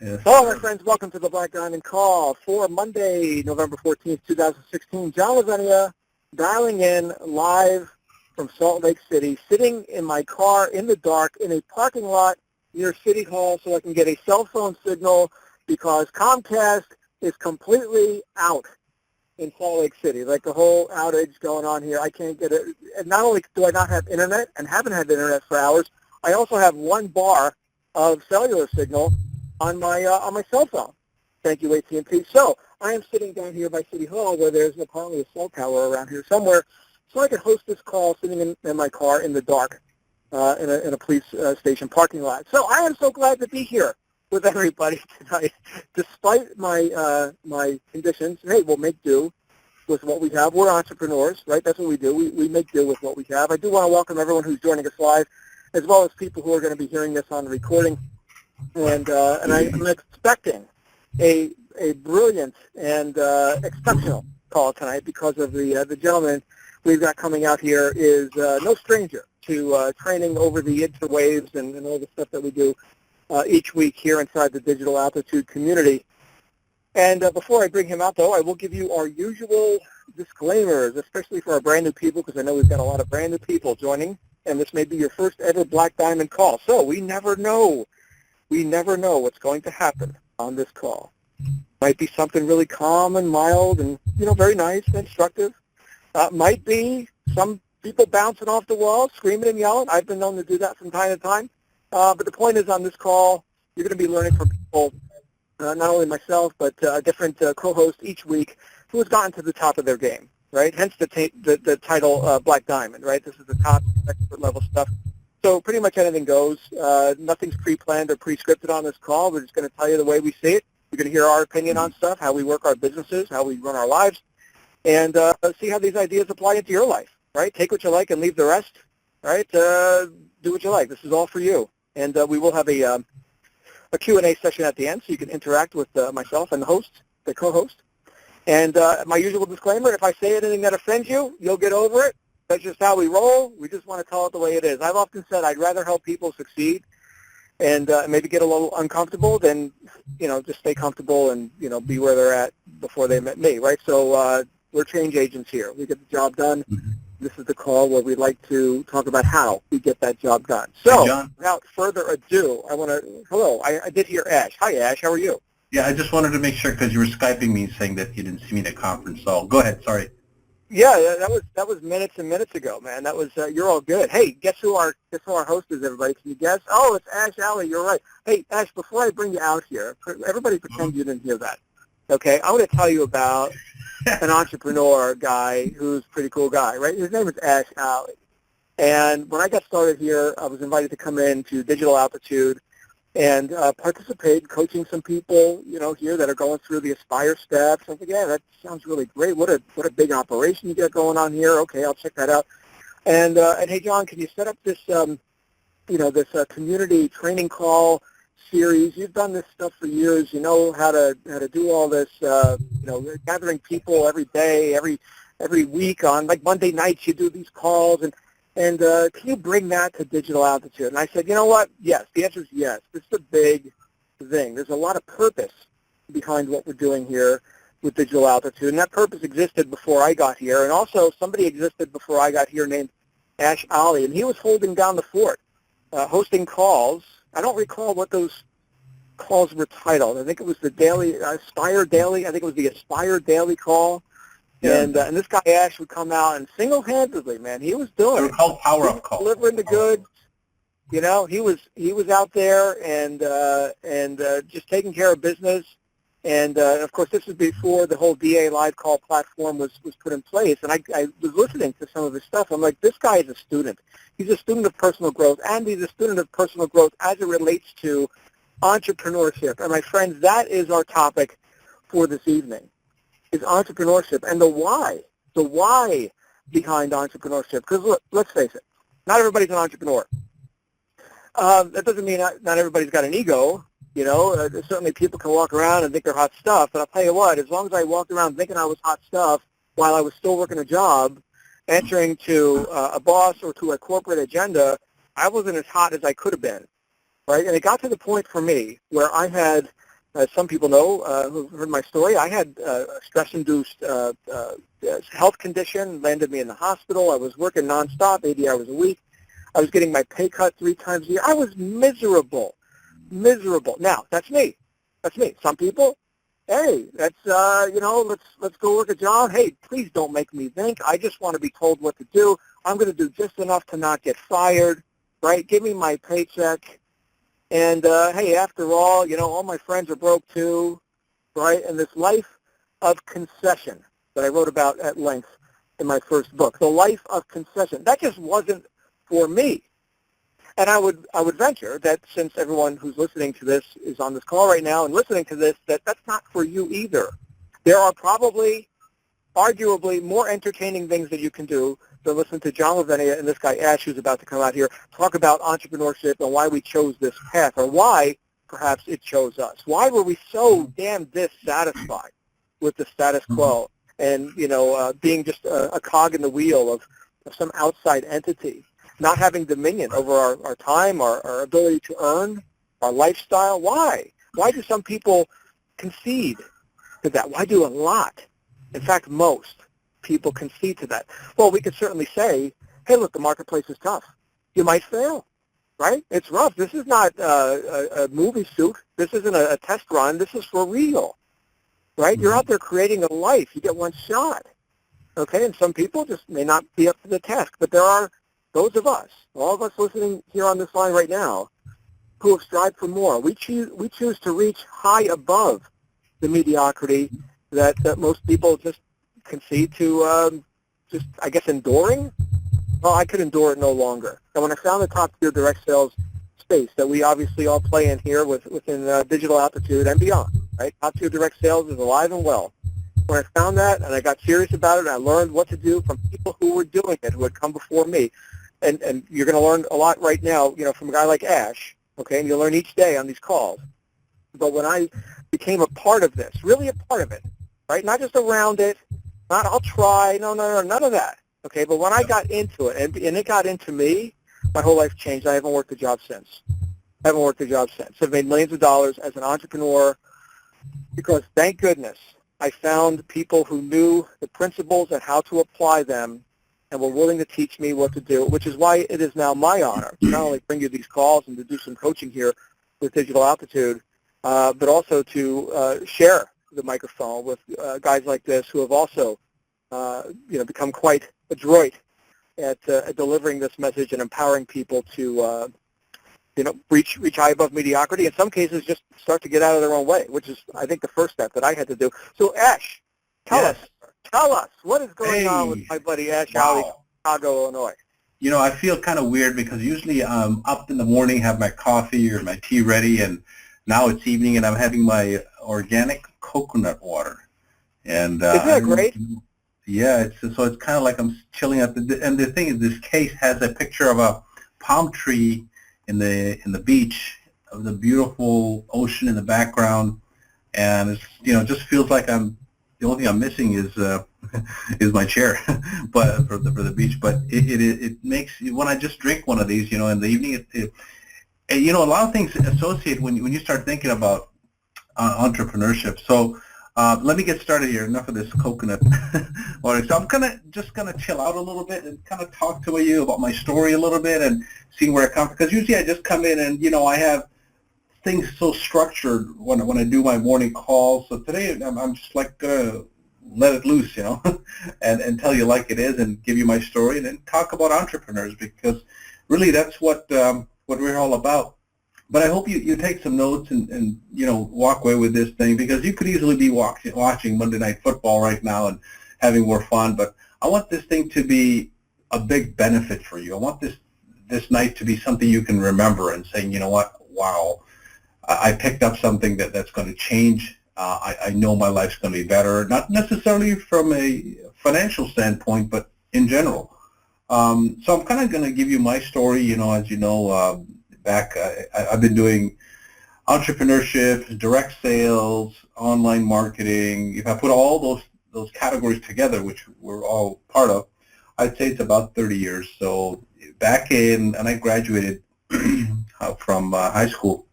Yes. Hello, my friends. Welcome to the Black Diamond Call for Monday, November 14th, 2016. John Lavenia dialing in live from Salt Lake City, sitting in my car in the dark in a parking lot near City Hall so I can get a cell phone signal because Comcast is completely out in Salt Lake City. Like the whole outage going on here, I can't get it. And not only do I not have internet and haven't had internet for hours, I also have one bar of cellular signal on my cell phone. Thank you, AT&T. So I am sitting down here by City Hall where there's apparently a cell tower around here somewhere, so I can host this call sitting in my car in the dark in a police station parking lot. So I am so glad to be here with everybody tonight, despite my conditions. Hey, we'll make do with what we have. We're entrepreneurs, right? That's what we do. We make do with what we have. I do want to welcome everyone who's joining us live, as well as people who are going to be hearing this on the recording. And I'm expecting a brilliant and exceptional call tonight because of the gentleman we've got coming out here is no stranger to training over the interwaves and all the stuff that we do each week here inside the Digital Altitude community. And before I bring him out, though, I will give you our usual disclaimers, especially for our brand new people, because I know we've got a lot of brand new people joining, and this may be your first ever Black Diamond call. So we never know. We never know what's going to happen on this call. Might be something really calm and mild and, very nice and instructive. Might be some people bouncing off the wall, screaming and yelling. I've been known to do that from time to time. But the point is, on this call, you're going to be learning from people, not only myself, but a different co-host each week who has gotten to the top of their game, right? Hence the title Black Diamond, right? This is the top expert level stuff. So pretty much anything goes. Nothing's pre-planned or pre-scripted on this call. We're just going to tell you the way we see it. You're going to hear our opinion on stuff, how we work our businesses, how we run our lives, and see how these ideas apply into your life, right? Take what you like and leave the rest, right? Do what you like. This is all for you. And we will have a Q&A session at the end so you can interact with myself and the co-host. And my usual disclaimer, if I say anything that offends you, you'll get over it. That's just how we roll. We just want to tell it the way it is. I've often said I'd rather help people succeed and maybe get a little uncomfortable than, just stay comfortable and, be where they're at before they met me, right? So we're change agents here. We get the job done. This is the call where we'd like to talk about how we get that job done. So without further ado, I did hear Ash. Hi, Ash. How are you? Yeah, I just wanted to make sure because you were Skyping me saying that you didn't see me in a conference. So go ahead. Sorry. Yeah, that was minutes and minutes ago, man. That was you're all good. Hey, guess who our host is, everybody? Can you guess? Oh, it's Ash Alley. You're right. Hey, Ash, before I bring you out here, everybody pretend you didn't hear that. Okay, I'm going to tell you about an entrepreneur guy who's a pretty cool guy, right? His name is Ash Alley. And when I got started here, I was invited to come in to Digital Altitude and participate, coaching some people, here that are going through the Aspire steps. I think, yeah, that sounds really great. What a big operation you got going on here. Okay, I'll check that out. And hey, John, can you set up this, this community training call series? You've done this stuff for years. You know how to do all this. Gathering people every day, every week on like Monday nights. You do these calls and can you bring that to Digital Altitude? And I said, you know what? Yes. The answer is yes. This is a big thing. There's a lot of purpose behind what we're doing here with Digital Altitude, and that purpose existed before I got here. And also somebody existed before I got here named Ash Ali, and he was holding down the fort, hosting calls. I don't recall what those calls were titled. I think it was the Daily Aspire Daily. I think it was the Aspire Daily call. Yeah. And this guy Ash would come out and single-handedly, man, he was doing it. They were called power-up calls. Delivering the goods. He was out there and just taking care of business. And of course, this was before the whole DA live call platform was put in place. And I was listening to some of his stuff. I'm like, this guy is a student. He's a student of personal growth, and he's a student of personal growth as it relates to entrepreneurship. And my friends, that is our topic for this evening. Is entrepreneurship and the why behind entrepreneurship. Because look, let's face it, not everybody's an entrepreneur. That doesn't mean not everybody's got an ego. Certainly people can walk around and think they're hot stuff. But I'll tell you what, as long as I walked around thinking I was hot stuff while I was still working a job, answering to a boss or to a corporate agenda, I wasn't as hot as I could have been. Right? And it got to the point for me where I had as some people know who've heard my story, I had a stress-induced health condition, landed me in the hospital. I was working nonstop, 80 hours a week. I was getting my pay cut 3 times a year. I was miserable. Now, that's me. Some people, hey, let's go work a job. Hey, please don't make me think. I just want to be told what to do. I'm going to do just enough to not get fired, right? Give me my paycheck. And, hey, after all, all my friends are broke too, right? And this life of concession that I wrote about at length in my first book, the life of concession, that just wasn't for me. And I would venture that since everyone who's listening to this is on this call right now and listening to this, that's not for you either. There are probably, arguably, more entertaining things that you can do than listen to John Lavenia and this guy Ash, who's about to come out here, talk about entrepreneurship and why we chose this path, or why perhaps it chose us. Why were we so damn dissatisfied with the status quo and being just a cog in the wheel of some outside entity, not having dominion over our time, our ability to earn, our lifestyle? Why? Why do some people concede to that? Why do a lot? In fact, most people concede to that. Well, we could certainly say, hey, look, the marketplace is tough. You might fail, right? It's rough. This is not a movie suit. This isn't a test run. This is for real, right? You're out there creating a life. You get one shot, okay? And some people just may not be up to the task. But there are those of us, all of us listening here on this line right now, who have strived for more. We choose to reach high above the mediocrity that most people just concede to, just, I guess, enduring. Well, I could endure it no longer. And when I found the top-tier direct sales space that we obviously all play in here within Digital Altitude and beyond, right? Top-tier direct sales is alive and well. When I found that and I got serious about it and I learned what to do from people who were doing it, who had come before me, and you're going to learn a lot right now, from a guy like Ash, okay, and you'll learn each day on these calls. But when I became a part of this, really a part of it, right, not just around it, not I'll try, no, none of that, okay, but when I got into it and it got into me, my whole life changed. I haven't worked a job since. I've made millions of dollars as an entrepreneur because, thank goodness, I found people who knew the principles and how to apply them and were willing to teach me what to do, which is why it is now my honor to not only bring you these calls and to do some coaching here with Digital Altitude, but also to share the microphone with guys like this who have also, become quite adroit at delivering this message and empowering people to, reach high above mediocrity. In some cases, just start to get out of their own way, which is, I think, the first step that I had to do. So, Ash, tell us, what is going on with my buddy Ash out of Chicago, Illinois? I feel kind of weird because usually I'm up in the morning, have my coffee or my tea ready, and now it's evening and I'm having my organic coconut water. And isn't that great? Yeah, so it's kind of like I'm chilling at and the thing is, this case has a picture of a palm tree in the beach, of the beautiful ocean in the background, and it's just feels like the only thing I'm missing is is my chair, but for the beach. But it makes, when I just drink one of these, in the evening, a lot of things associate when you start thinking about entrepreneurship. So let me get started here. Enough of this coconut water. So I'm just gonna chill out a little bit and kind of talk to you about my story a little bit and see where I come from. Because usually I just come in and I have things so structured when I do my morning calls. So today I'm just like gonna let it loose, and tell you like it is and give you my story and then talk about entrepreneurs, because really that's what we're all about. But I hope you take some notes and walk away with this thing, because you could easily be watching Monday Night Football right now and having more fun. But I want this thing to be a big benefit for you. I want this night to be something you can remember and saying, you know what, wow, I picked up something that's going to change. I know my life's going to be better, not necessarily from a financial standpoint, but in general. So I'm kind of going to give you my story. As you know, back I've been doing entrepreneurship, direct sales, online marketing. If I put all those categories together, which we're all part of, I'd say it's about 30 years. So and I graduated from high school,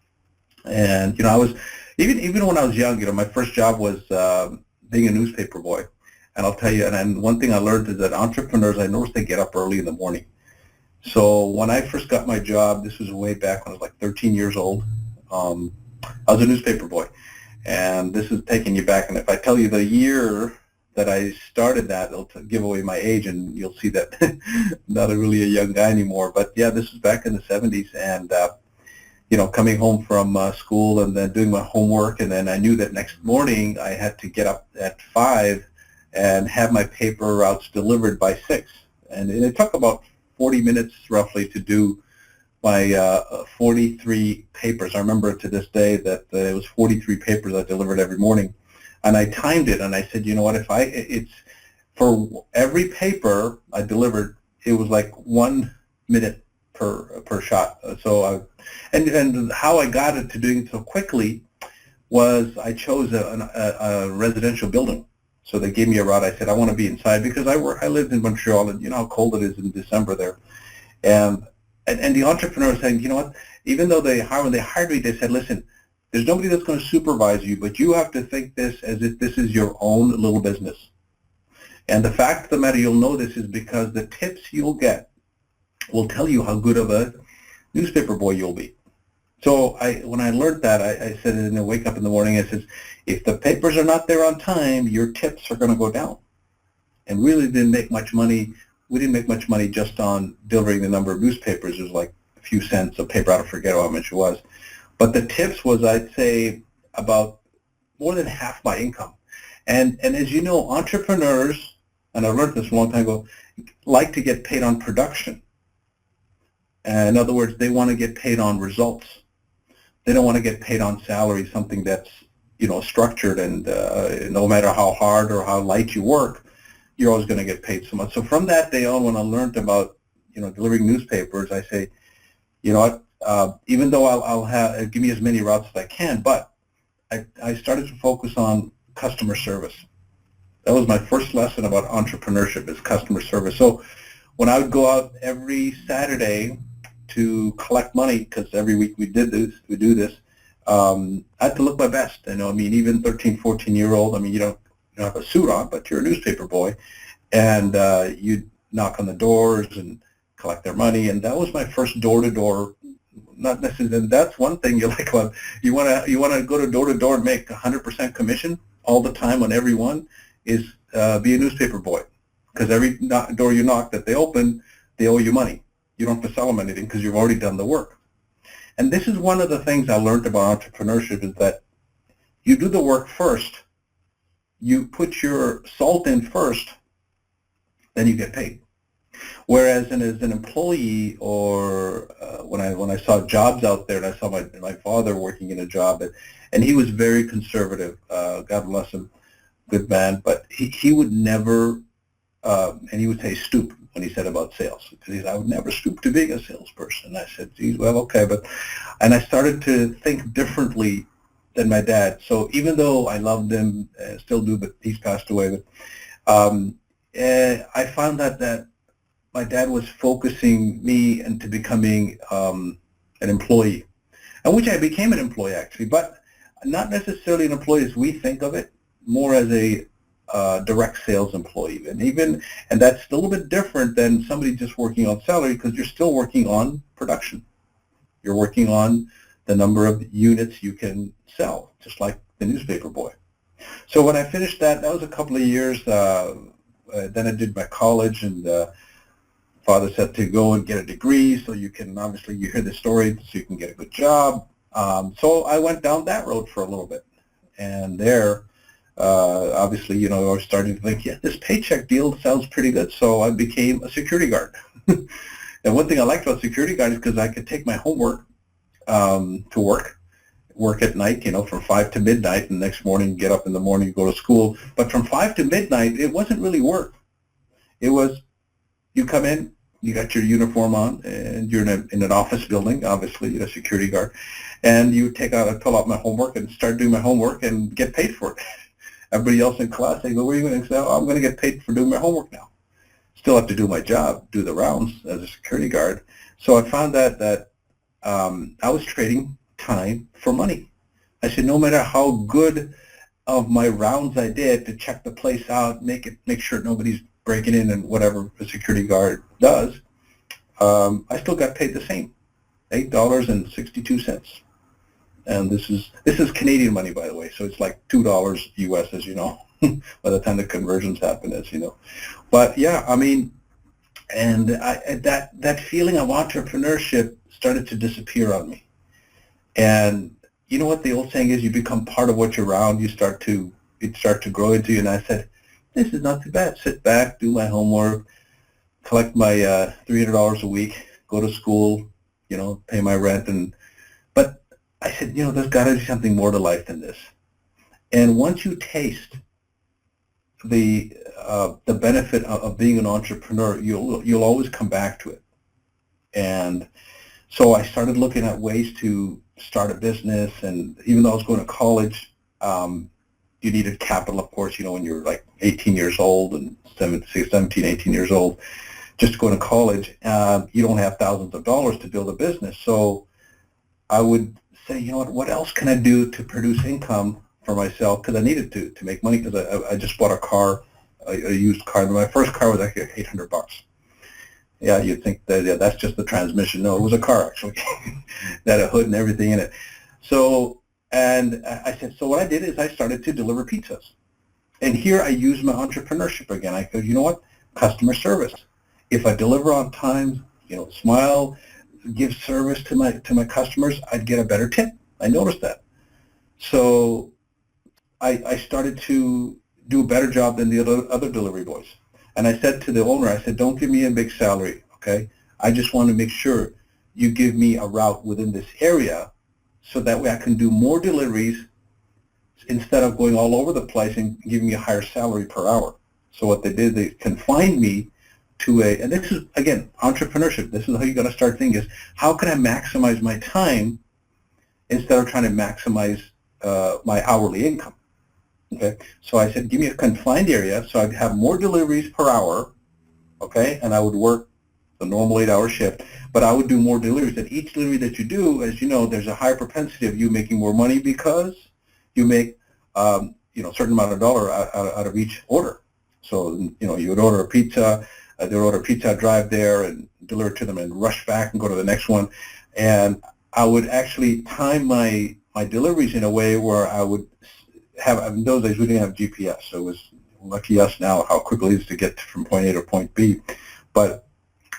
and I was Even when I was young, my first job was being a newspaper boy. And I'll tell you, and one thing I learned is that entrepreneurs, I noticed they get up early in the morning. So when I first got my job, this was way back when I was like 13 years old. I was a newspaper boy, and this is taking you back. And if I tell you the year that I started that, it'll give away my age, and you'll see that I'm not really a young guy anymore. But yeah, this was back in the 70s, and coming home from school and then doing my homework, and then I knew that next morning I had to get up at 5 and have my paper routes delivered by 6. And it took about 40 minutes roughly to do my 43 papers. I remember to this day that it was 43 papers I delivered every morning. And I timed it, and I said, you know what, it's for every paper I delivered, it was like 1 minute per shot. So and how I got it to doing so quickly was I chose a residential building. So they gave me a route. I said I want to be inside because I lived in Montreal, and you know how cold it is in December there. And the entrepreneur was saying, you know what, even though when they hired me, they said, listen, there's nobody that's going to supervise you, but you have to think this as if this is your own little business. And the fact of the matter, you'll know this is because the tips you'll get will tell you how good of a newspaper boy you'll be. So when I learned that, I said, and I wake up in the morning, I says, if the papers are not there on time, your tips are going to go down. And really didn't make much money. We didn't make much money just on delivering the number of newspapers. It was like a few cents a paper. I don't forget how much it was. But the tips was, I'd say, about more than half my income. And as you know, entrepreneurs, and I learned this a long time ago, like to get paid on production. In other words, they want to get paid on results. They don't want to get paid on salary, something that's structured, and no matter how hard or how light you work, you're always going to get paid so much. So from that day on, when I learned about delivering newspapers, I say, you know what, even though I'll give me as many routes as I can, but I started to focus on customer service. That was my first lesson about entrepreneurship, is customer service. So when I would go out every Saturday to collect money, because every week we do this, I had to look my best. Even 13, 14-year-old, you don't have a suit on, but you're a newspaper boy, and you knock on the doors and collect their money, and that was my first door-to-door. Not necessarily, and that's one thing you like about, you want to go to door-to-door and make 100% commission all the time on every one, is be a newspaper boy, because every door you knock that they open, they owe you money. You don't have to sell them anything because you've already done the work. And this is one of the things I learned about entrepreneurship, is that you do the work first, you put your salt in first, then you get paid. Whereas as an employee, or when I saw jobs out there, and I saw my father working in a job, and he was very conservative, God bless him, good man, but he would never, and he would say stoop when he said about sales, because he said, I would never stoop to being a salesperson. And I said, geez, well, okay, and I started to think differently than my dad. So even though I loved him, still do, but he's passed away, but I found that my dad was focusing me into becoming an employee, and which I became an employee actually, but not necessarily an employee as we think of it, more as a direct sales employee, and that's a little bit different than somebody just working on salary, because you're still working on production. You're working on the number of units you can sell, just like the newspaper boy. So when I finished that was a couple of years. Then I did my college, and father said to go and get a degree, so you can, obviously you hear the story, so you can get a good job. So I went down that road for a little bit, and there, obviously, I was starting to think, yeah, this paycheck deal sounds pretty good, so I became a security guard. And one thing I liked about security guard is because I could take my homework to work at night, from 5 to midnight, and the next morning, get up in the morning, go to school. But from 5 to midnight, it wasn't really work. It was, you come in, you got your uniform on, and you're in an office building, obviously, a security guard, and you pull out my homework and start doing my homework and get paid for it. Everybody else in class, they go, what are you going to say? Oh, I'm going to get paid for doing my homework now. Still have to do my job, do the rounds as a security guard. So I found that I was trading time for money. I said, no matter how good of my rounds I did to check the place out, make sure nobody's breaking in and whatever the security guard does, I still got paid the same, $8.62. And this is Canadian money, by the way, so it's like $2 US, as you know, by the time the conversions happen, as you know. But yeah, I mean, and that feeling of entrepreneurship started to disappear on me. And you know what the old saying is, you become part of what you're around, it start to grow into you. And I said, this is not too bad. Sit back, do my homework, collect my $300 a week, go to school, pay my rent. But I said, there's got to be something more to life than this. And once you taste the benefit of being an entrepreneur, you'll always come back to it. And so I started looking at ways to start a business, and even though I was going to college, you needed capital, of course, when you're like 18 years old and 17, 18 years old, just going to college, you don't have thousands of dollars to build a business. So I would say, what else can I do to produce income for myself? Because I needed to make money, because I just bought a car, a used car. My first car was actually $800. Yeah, you'd think that that's just the transmission. No, it was a car, actually. That had a hood and everything in it. So, and I said, so what I did is I started to deliver pizzas. And here I used my entrepreneurship again. I said, you know what? Customer service. If I deliver on time, smile, give service to my customers, I'd get a better tip. I noticed that. So I started to do a better job than the other delivery boys. And I said to the owner, I said, don't give me a big salary, okay? I just want to make sure you give me a route within this area, so that way I can do more deliveries instead of going all over the place and giving me a higher salary per hour. So what they did, they confined me to and this is, again, entrepreneurship. This is how you got to start thinking, is how can I maximize my time instead of trying to maximize my hourly income? Okay, so I said, give me a confined area so I'd have more deliveries per hour, okay, and I would work the normal 8-hour shift, but I would do more deliveries. And each delivery that you do, as you know, there's a higher propensity of you making more money, because you make, a certain amount of dollar out of each order. So, you would order a pizza, they would order a pizza, I'd drive there and deliver it to them and rush back and go to the next one. And I would actually time my deliveries in a way where I would have, in those days we didn't have GPS, so it was, lucky us now how quickly it is to get from point A to point B. But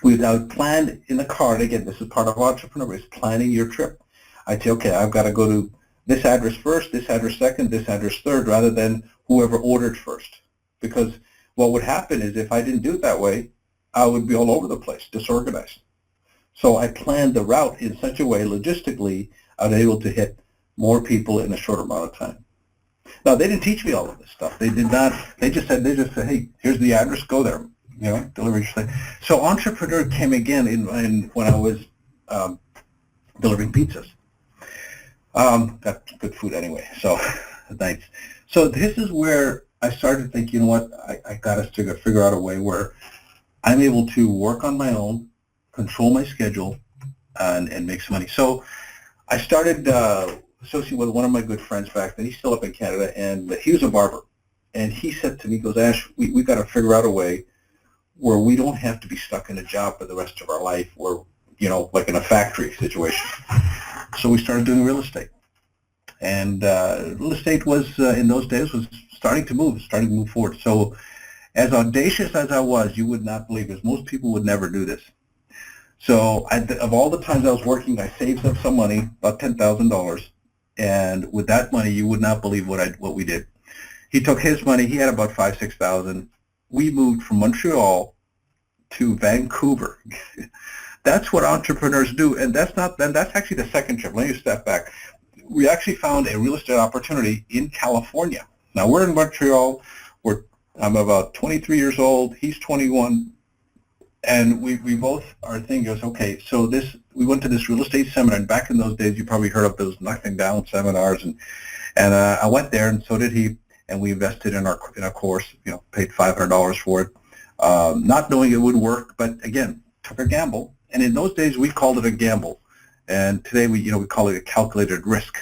I would plan in the car, and again, this is part of entrepreneurship, is planning your trip. I'd say, okay, I've got to go to this address first, this address second, this address third, rather than whoever ordered first. Because what would happen is, if I didn't do it that way, I would be all over the place, disorganized. So I planned the route in such a way, logistically, I was able to hit more people in a shorter amount of time. Now, they didn't teach me all of this stuff. They did not. They just said, hey, here's the address, go there. Delivery. So entrepreneur came again in when I was delivering pizzas. Got good food anyway, so thanks. So this is where I started to think, you know what, I got to figure out a way where I'm able to work on my own, control my schedule, and make some money. So I started associating with one of my good friends back then. He's still up in Canada, and he was a barber. And he said to me, he goes, Ash, we got to figure out a way where we don't have to be stuck in a job for the rest of our life, or, like in a factory situation. So we started doing real estate. And real estate was, in those days, was starting to move forward. So as audacious as I was, you would not believe this. Most people would never do this. So of all the times I was working, I saved up some money, about $10,000. And with that money, you would not believe what we did. He took his money. He had about $5,000-6,000. We moved from Montreal to Vancouver. That's what entrepreneurs do, and that's actually the second trip. Let me step back. We actually found a real estate opportunity in California. Now, we're in Montreal. I'm about 23 years old. He's 21, and we both are thinking, okay, so we went to this real estate seminar, and back in those days, you probably heard of those knocking down seminars, and I went there, and so did he. And we invested in our course, paid $500 for it, not knowing it would work, but again, took a gamble. And in those days, we called it a gamble, and today we call it a calculated risk.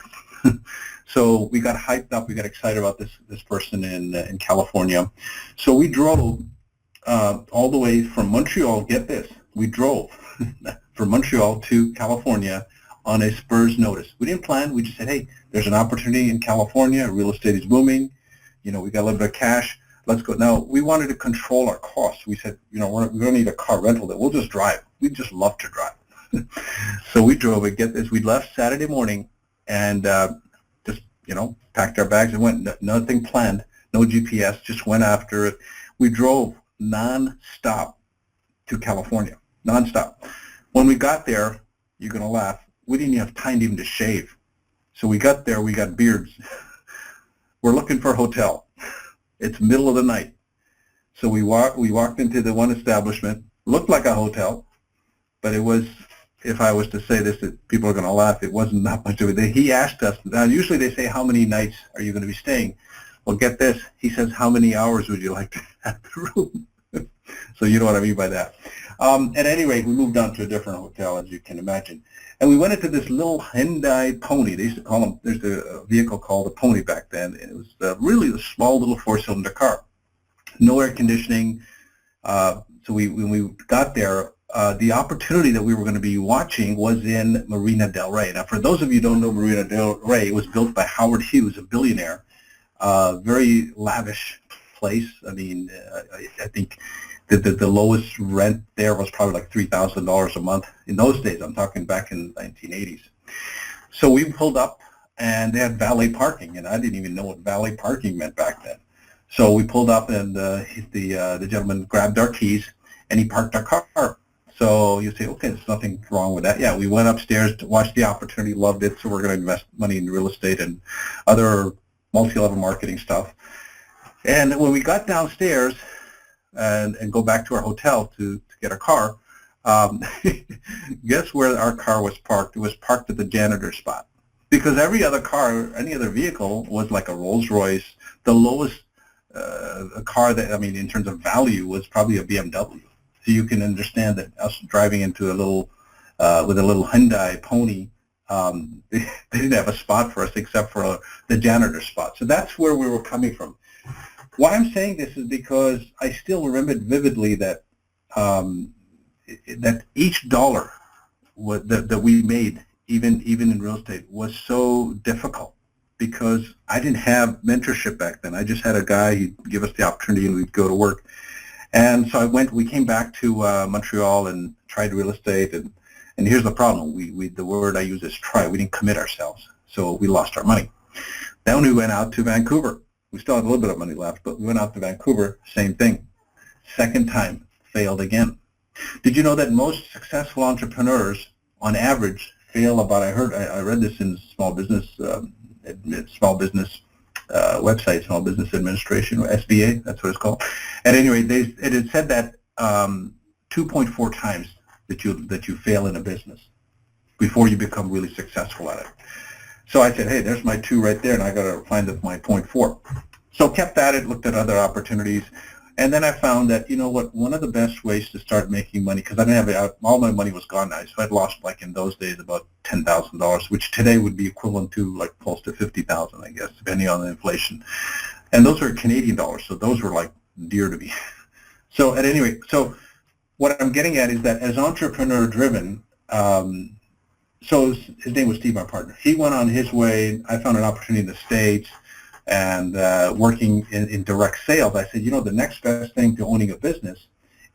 So we got hyped up. We got excited about this person in California. So we drove all the way from Montreal. Get this, we drove from Montreal to California on a spur's notice. We didn't plan. We just said, hey, there's an opportunity in California. Real estate is booming. You know, we got a little bit of cash. Let's go. Now, we wanted to control our costs. We said, you know, we don't need a car rental. That we'll just drive. We just love to drive. So we drove it. Get this, we left Saturday morning and just, you know, packed our bags and went. Nothing planned, no GPS, just went after it. We drove non-stop to California, non-stop. When we got there, you're going to laugh, we didn't even have time even to shave. So we got there, we got beards. We're looking for a hotel. It's middle of the night. So we walked into the one establishment, looked like a hotel, but it was, if I was to say this, that people are going to laugh, it wasn't that much of it. He asked us, now usually they say, how many nights are you going to be staying? Well, get this, he says, how many hours would you like to have the room? So you know what I mean by that. At any rate, we moved on to a different hotel, as you can imagine. And we went into this little Hyundai Pony. They used to call them, there's a vehicle called a Pony back then. And it was really a small little four-cylinder car. No air conditioning. So when we got there, the opportunity that we were going to be watching was in Marina del Rey. Now, for those of you who don't know Marina del Rey, it was built by Howard Hughes, a billionaire. Very lavish place. I mean, I think the lowest rent there was probably like $3,000 a month. In those days, I'm talking back in the 1980s. So we pulled up, and they had valet parking, and I didn't even know what valet parking meant back then. So we pulled up, and the gentleman grabbed our keys, and he parked our car. So you say, okay, there's nothing wrong with that. Yeah, we went upstairs to watch the opportunity, loved it, so we're going to invest money in real estate and other multi-level marketing stuff. And when we got downstairs and go back to our hotel to get our car, guess where our car was parked? It was parked at the janitor spot. Because every other car, any other vehicle was like a Rolls Royce. The lowest car that, I mean, in terms of value was probably a BMW. So you can understand that us driving into a little, with a little Hyundai Pony, they didn't have a spot for us except for the janitor spot. So that's where we were coming from. Why I'm saying this is because I still remember vividly that that each dollar that we made, even in real estate, was so difficult because I didn't have mentorship back then. I just had a guy, he'd give us the opportunity and we'd go to work. And so we came back to Montreal and tried real estate, and here's the problem. The word I use is try. We didn't commit ourselves, so we lost our money. Then we went out to Vancouver. We still had a little bit of money left, but we went out to Vancouver, same thing. Second time, failed again. Did you know that most successful entrepreneurs, on average, fail about, I read this in small business website, Small Business Administration, or SBA, that's what it's called. At any rate, it had said that 2.4 times that you fail in a business before you become really successful at it. So I said, hey, there's my 2 right there, and I got to find my 0.4. So kept at it, looked at other opportunities, and then I found that, you know what, one of the best ways to start making money, because I didn't have all my money was gone now, so I'd lost, like in those days, about $10,000, which today would be equivalent to like close to $50,000, I guess, depending on the inflation. And those were Canadian dollars, so those were like dear to me. So at any rate, so what I'm getting at is that as entrepreneur-driven, so his name was Steve, my partner. He went on his way. I found an opportunity in the States and working in direct sales. I said, you know, the next best thing to owning a business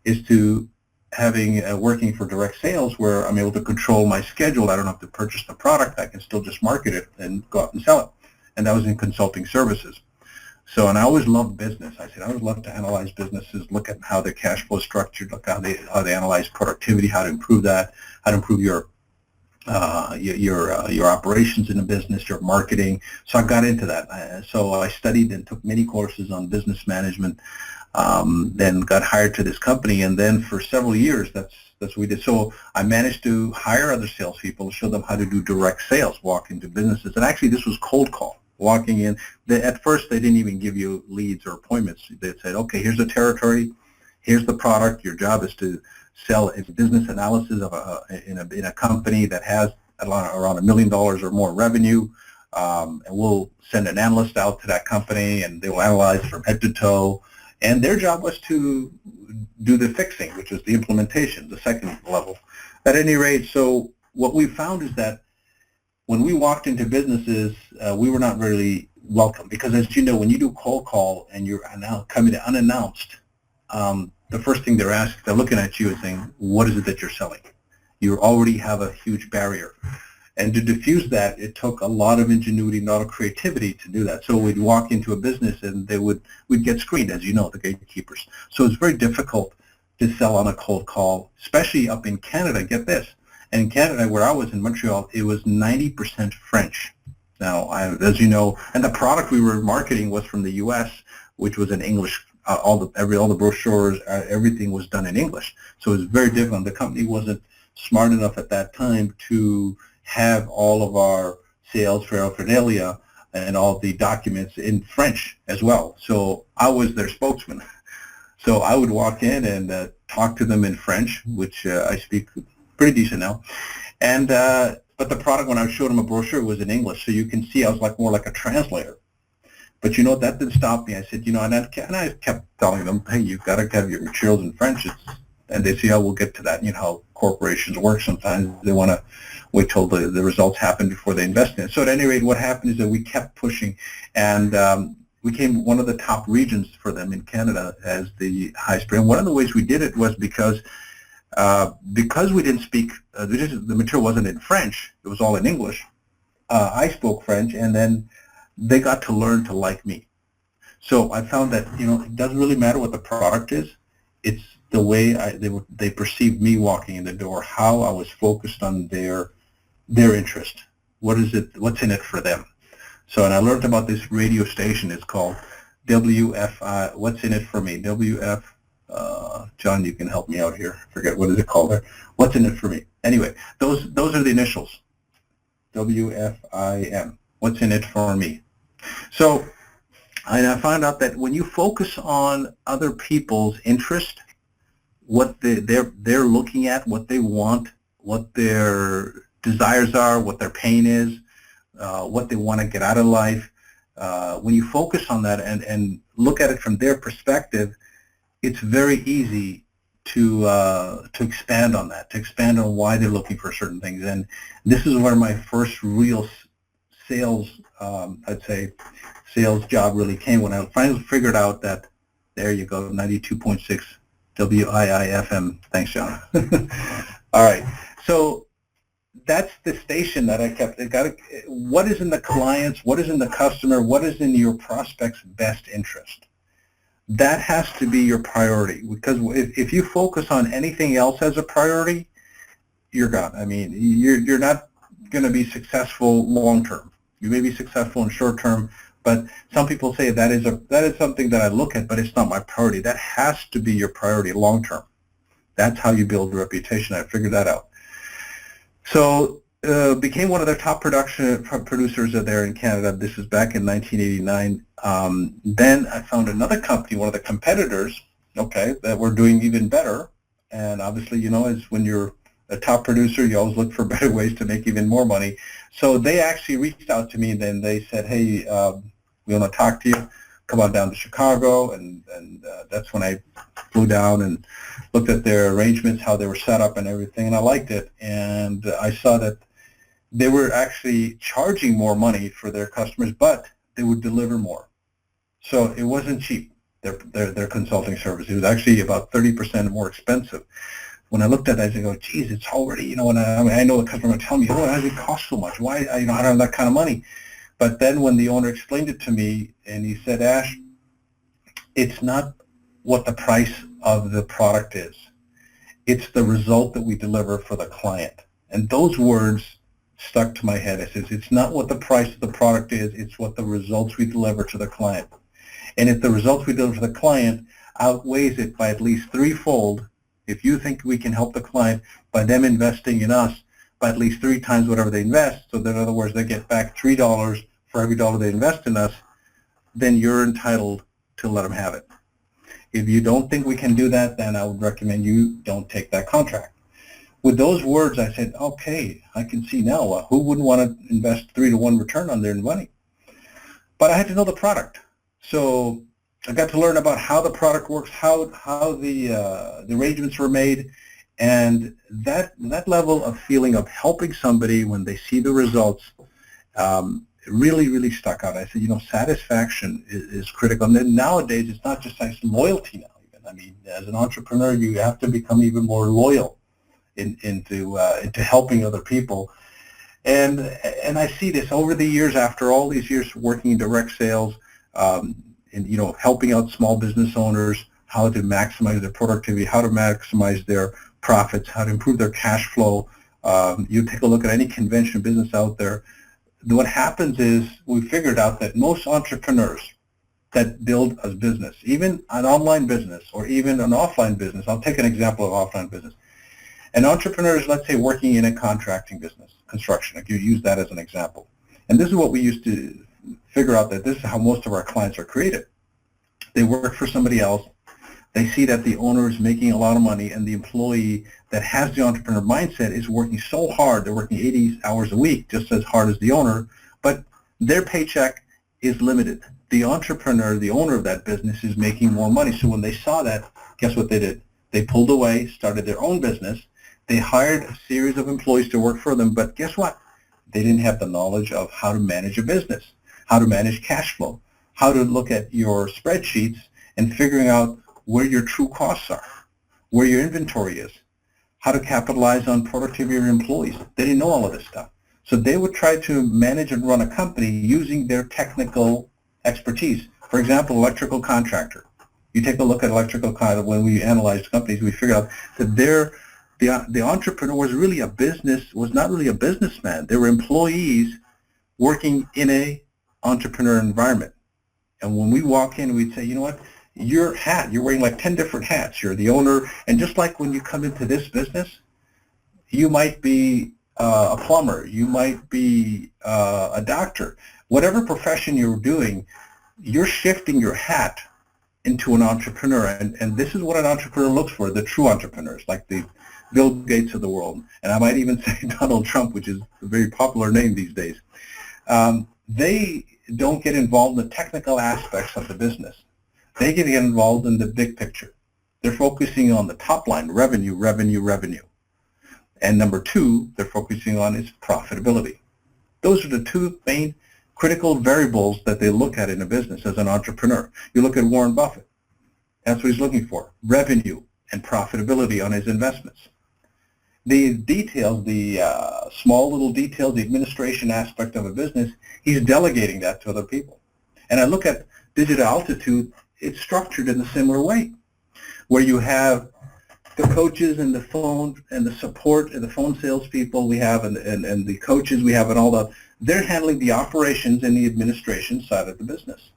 is to having working for direct sales where I'm able to control my schedule. I don't have to purchase the product. I can still just market it and go out and sell it. And that was in consulting services. So, and I always loved business. I said, I always love to analyze businesses, look at how their cash flow is structured, look how they analyze productivity, how to improve that, how to improve your operations in a business, your marketing. So I got into that. So I studied and took many courses on business management, then got hired to this company, and then for several years, that's what we did. So I managed to hire other salespeople, show them how to do direct sales, walk into businesses. And actually, this was cold call, walking in. At first, they didn't even give you leads or appointments. They said, okay, here's the territory, here's the product. Your job is to sell a business analysis of in a company that has around $1 million or more revenue. and we'll send an analyst out to that company, and they will analyze from head to toe. And their job was to do the fixing, which is the implementation, the second level. At any rate, so what we found is that when we walked into businesses, we were not really welcome, because as you know, when you do cold call and you're coming unannounced, the first thing they're looking at you and saying, what is it that you're selling? You already have a huge barrier. And to diffuse that, it took a lot of ingenuity, a lot of creativity to do that. So we'd walk into a business and we'd get screened, as you know, the gatekeepers. So it's very difficult to sell on a cold call, especially up in Canada. Get this. And in Canada, where I was in Montreal, it was 90% French. Now, as you know, and the product we were marketing was from the U.S., which was in English. All the brochures, everything was done in English. So it was very difficult. The company wasn't smart enough at that time to have all of our sales paraphernalia and all the documents in French as well. So I was their spokesman. So I would walk in and talk to them in French, which I speak pretty decent now. And but the product, when I showed them a brochure, was in English. So you can see I was more like a translator. But you know, that didn't stop me. I said, you know, and I kept telling them, hey, you've got to have your materials in French. And they say, oh, we'll get to that. You know how corporations work sometimes. They want to wait till the results happen before they invest in it. So at any rate, what happened is that we kept pushing, and we became one of the top regions for them in Canada as the highest brand. One of the ways we did it was because we didn't speak, the material wasn't in French. It was all in English. I spoke French, and then they got to learn to like me. So I found that, you know, it doesn't really matter what the product is. It's the way they perceived me walking in the door, how I was focused on their interest. What's in it for them? So, and I learned about this radio station. It's called WFI, What's in it for me? WF, John, you can help me out here. I forget, what is it called there? What's in it for me? Anyway, those are the initials. WFIM. What's in it for me? So I found out that when you focus on other people's interest, what they're looking at, what they want, what their desires are, what their pain is, what they want to get out of life, when you focus on that and look at it from their perspective, it's very easy to expand on that, to expand on why they're looking for certain things. And this is where my first real sales, I'd say, sales job really came, when I finally figured out that, there you go, 92.6 WIIFM. Thanks, John. All right. So that's the station that I kept. What is in the client's, what is in the customer, what is in your prospect's best interest? That has to be your priority, because if you focus on anything else as a priority, you're gone. I mean, you're not going to be successful long term. You may be successful in short term, but some people say that is something that I look at, but it's not my priority. That has to be your priority long term. That's how you build a reputation. I figured that out. So became one of their top producers there in Canada. This was back in 1989. Then I found another company, one of the competitors, okay, that were doing even better. And obviously, you know, as when you're a top producer, you always look for better ways to make even more money. So they actually reached out to me, and then they said, hey, we want to talk to you. Come on down to Chicago. And that's when I flew down and looked at their arrangements, how they were set up and everything, and I liked it. And I saw that they were actually charging more money for their customers, but they would deliver more. So it wasn't cheap, their consulting service. It was actually about 30% more expensive. When I looked at it, I said, "Oh, geez, it's already, you know." And I know the customer would tell me, "Oh, why does it cost so much? Why, I don't have that kind of money." But then when the owner explained it to me, and he said, "Ash, it's not what the price of the product is. It's the result that we deliver for the client." And those words stuck to my head. It says, it's not what the price of the product is, it's what the results we deliver to the client. And if the results we deliver to the client outweighs it by at least threefold, if you think we can help the client by them investing in us by at least 3 times whatever they invest, so that in other words they get back $3 for every dollar they invest in us, then you're entitled to let them have it. If you don't think we can do that, then I would recommend you don't take that contract. With those words, I said, okay, I can see now who wouldn't want to invest 3-to-1 return on their money. But I had to know the product. So I got to learn about how the product works, how the arrangements were made, and that level of feeling of helping somebody when they see the results really, really stuck out. I said, satisfaction is critical. And then nowadays, it's not just nice loyalty now. Even. I mean, as an entrepreneur, you have to become even more loyal into helping other people. And I see this over the years, after all these years working in direct sales, and helping out small business owners, how to maximize their productivity, how to maximize their profits, how to improve their cash flow. You take a look at any conventional business out there. What happens is we figured out that most entrepreneurs that build a business, even an online business or even an offline business, I'll take an example of offline business. An entrepreneur is, let's say, working in a contracting business, construction. I could use that as an example. And this is what we used to figure out, that this is how most of our clients are created. They work for somebody else. They see that the owner is making a lot of money, and the employee that has the entrepreneur mindset is working so hard. They're working 80 hours a week, just as hard as the owner, but their paycheck is limited. The entrepreneur, the owner of that business, is making more money. So when they saw that, guess what they did? They pulled away, started their own business. They hired a series of employees to work for them, but guess what? They didn't have the knowledge of how to manage a business, how to manage cash flow, how to look at your spreadsheets and figuring out where your true costs are, where your inventory is, how to capitalize on productivity of your employees. They didn't know all of this stuff. So they would try to manage and run a company using their technical expertise. For example, electrical contractor. You take a look at electrical contractor. When we analyzed companies, we figured out that the entrepreneur was not really a businessman. They were employees working in a entrepreneur environment. And when we walk in, we'd say, you know what? You're wearing like 10 different hats. You're the owner, and just like when you come into this business, you might be a plumber, you might be a doctor. Whatever profession you're doing, you're shifting your hat into an entrepreneur, and this is what an entrepreneur looks for, the true entrepreneurs, like the Bill Gates of the world, and I might even say Donald Trump, which is a very popular name these days. They don't get involved in the technical aspects of the business. They get involved in the big picture. They're focusing on the top line, revenue, revenue, revenue. And number two, they're focusing on is profitability. Those are the two main critical variables that they look at in a business as an entrepreneur. You look at Warren Buffett. That's what he's looking for, revenue and profitability on his investments. The details, the small little details, the administration aspect of a business, he's delegating that to other people. And I look at Digital Altitude, it's structured in a similar way, where you have the coaches and the phone and the support and the phone salespeople we have and the coaches we have and all that. They're handling the operations and the administration side of the business.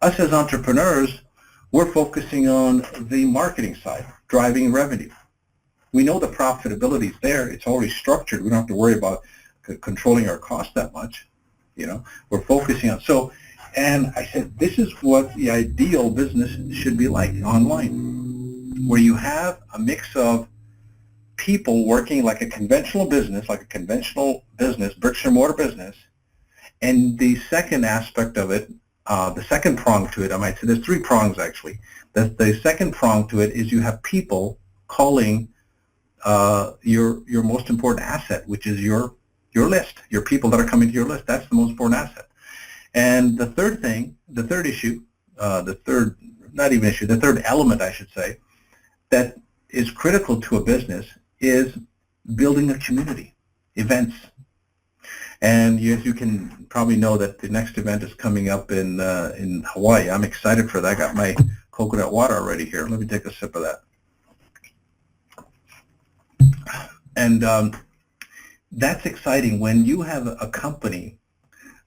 Us as entrepreneurs, we're focusing on the marketing side, driving revenue. We know the profitability is there. It's already structured. We don't have to worry about controlling our costs that much. We're focusing on and I said, this is what the ideal business should be like online, where you have a mix of people working like a conventional business, bricks and mortar business. And the second aspect of it, the second prong to it, I might say, there's three prongs actually. The second prong to it is you have people calling your most important asset, which is your list, your people that are coming to your list. That's the most important asset. And the third element, I should say, that is critical to a business is building a community, events. And as you can probably know that the next event is coming up in Hawaii. I'm excited for that. I got my coconut water already here. Let me take a sip of that. And that's exciting when you have a company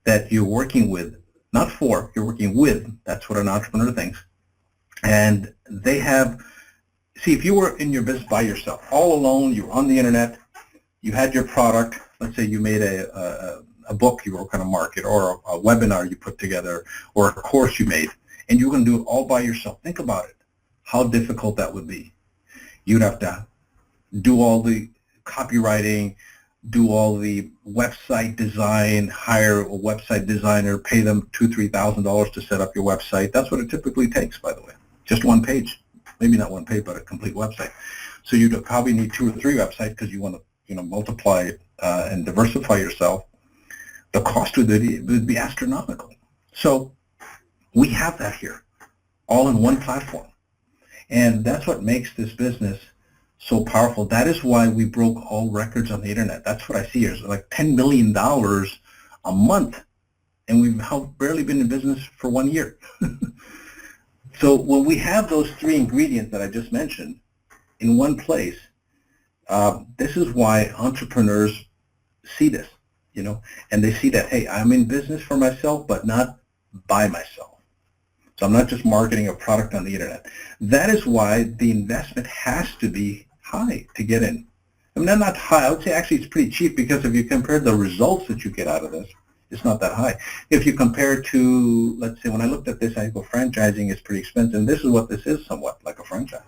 that you're working with, not for, you're working with. That's what an entrepreneur thinks. And they have, if you were in your business by yourself, all alone, you were on the internet, you had your product, let's say you made a book you were going to market, or a webinar you put together, or a course you made, and you were going to do it all by yourself. Think about it, how difficult that would be. You'd have to do all the copywriting, do all the website design, hire a website designer, pay them $2,000-$3,000 to set up your website. That's what it typically takes, by the way. Just one page, maybe not one page, but a complete website. So you'd probably need 2 or 3 websites because you want to, multiply and diversify yourself. The cost would be astronomical. So we have that here, all in one platform. And that's what makes this business so powerful. That is why we broke all records on the internet. That's what I see here. It's like $10 million a month, and we've barely been in business for 1 year. So when we have those 3 ingredients that I just mentioned in one place, this is why entrepreneurs see this, and they see that, hey, I'm in business for myself, but not by myself. So I'm not just marketing a product on the internet. That is why the investment has to be high to get in. I mean, not high. I would say actually it's pretty cheap because if you compare the results that you get out of this, it's not that high. If you compare to, let's say, when I looked at this, I go, franchising is pretty expensive. And this is what this is, somewhat like a franchise.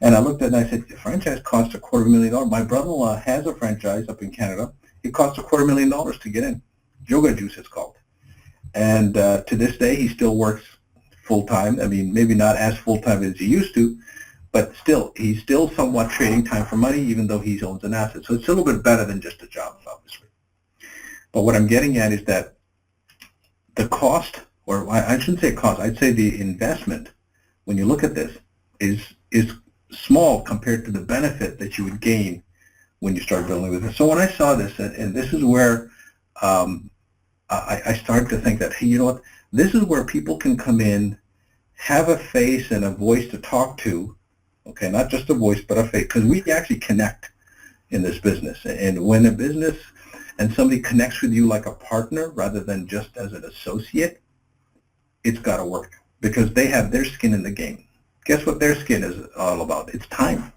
And I looked at it and I said, the franchise costs $250,000. My brother-in-law has a franchise up in Canada. It costs $250,000 to get in. Yoga Juice, it's called. And to this day, he still works full-time. I mean, maybe not as full-time as he used to, but still, he's still somewhat trading time for money, even though he owns an asset. So it's a little bit better than just a job, obviously. But what I'm getting at is that the cost, or I shouldn't say cost, I'd say the investment, when you look at this, is small compared to the benefit that you would gain when you start building with it. So when I saw this, and this is where I started to think that, hey, you know what, this is where people can come in, have a face and a voice to talk to, okay, not just a voice, but a face, because we actually connect in this business. And when a business and somebody connects with you like a partner rather than just as an associate, it's got to work because they have their skin in the game. Guess what their skin is all about? It's time.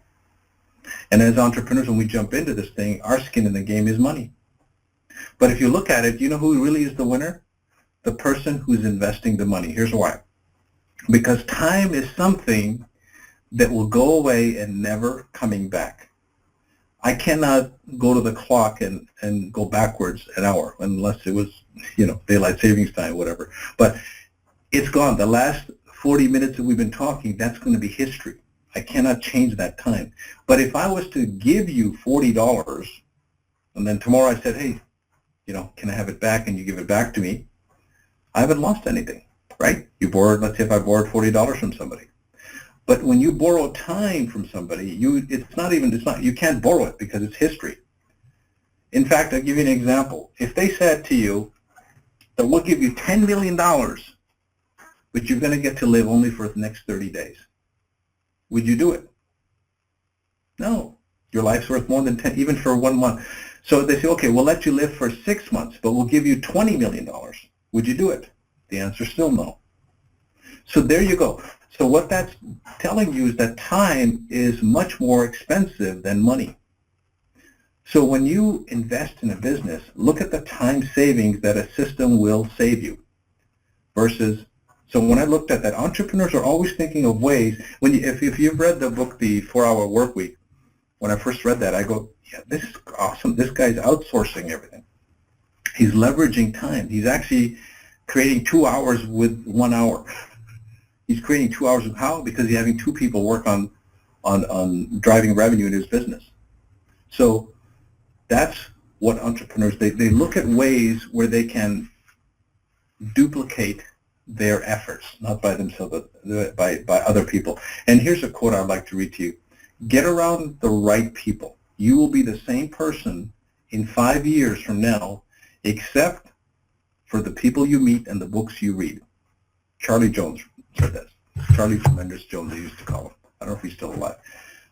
And as entrepreneurs, when we jump into this thing, our skin in the game is money. But if you look at it, you know who really is the winner? The person who's investing the money. Here's why. Because time is something that will go away and never coming back. I cannot go to the clock and go backwards an hour unless it was, daylight savings time, whatever. But it's gone. The last 40 minutes that we've been talking, that's going to be history. I cannot change that time. But if I was to give you $40 and then tomorrow I said, hey, can I have it back, and you give it back to me, I haven't lost anything, right? You borrowed, let's say if I borrowed $40 from somebody. But when you borrow time from somebody, you can't borrow it because it's history. In fact, I'll give you an example. If they said to you that we'll give you $10 million, but you're going to get to live only for the next 30 days, would you do it? No. Your life's worth more than 10, even for 1 month. So they say, okay, we'll let you live for 6 months, but we'll give you $20 million. Would you do it? The answer is still no. So there you go. So what that's telling you is that time is much more expensive than money. So when you invest in a business, look at the time savings that a system will save you versus, so when I looked at that, entrepreneurs are always thinking of ways, if you've read the book, The 4-Hour Workweek, when I first read that, I go, yeah, this is awesome. This guy's outsourcing everything. He's leveraging time. He's actually creating 2 hours with 1 hour. He's creating 2 hours of how? Because he's having 2 people work on driving revenue in his business. So that's what entrepreneurs, they look at ways where they can duplicate their efforts, not by themselves, but by other people. And here's a quote I'd like to read to you. Get around the right people. You will be the same person in 5 years from now, except for the people you meet and the books you read. Charlie Jones said that. Charlie Tremendous Jones, they used to call him. I don't know if he's still alive.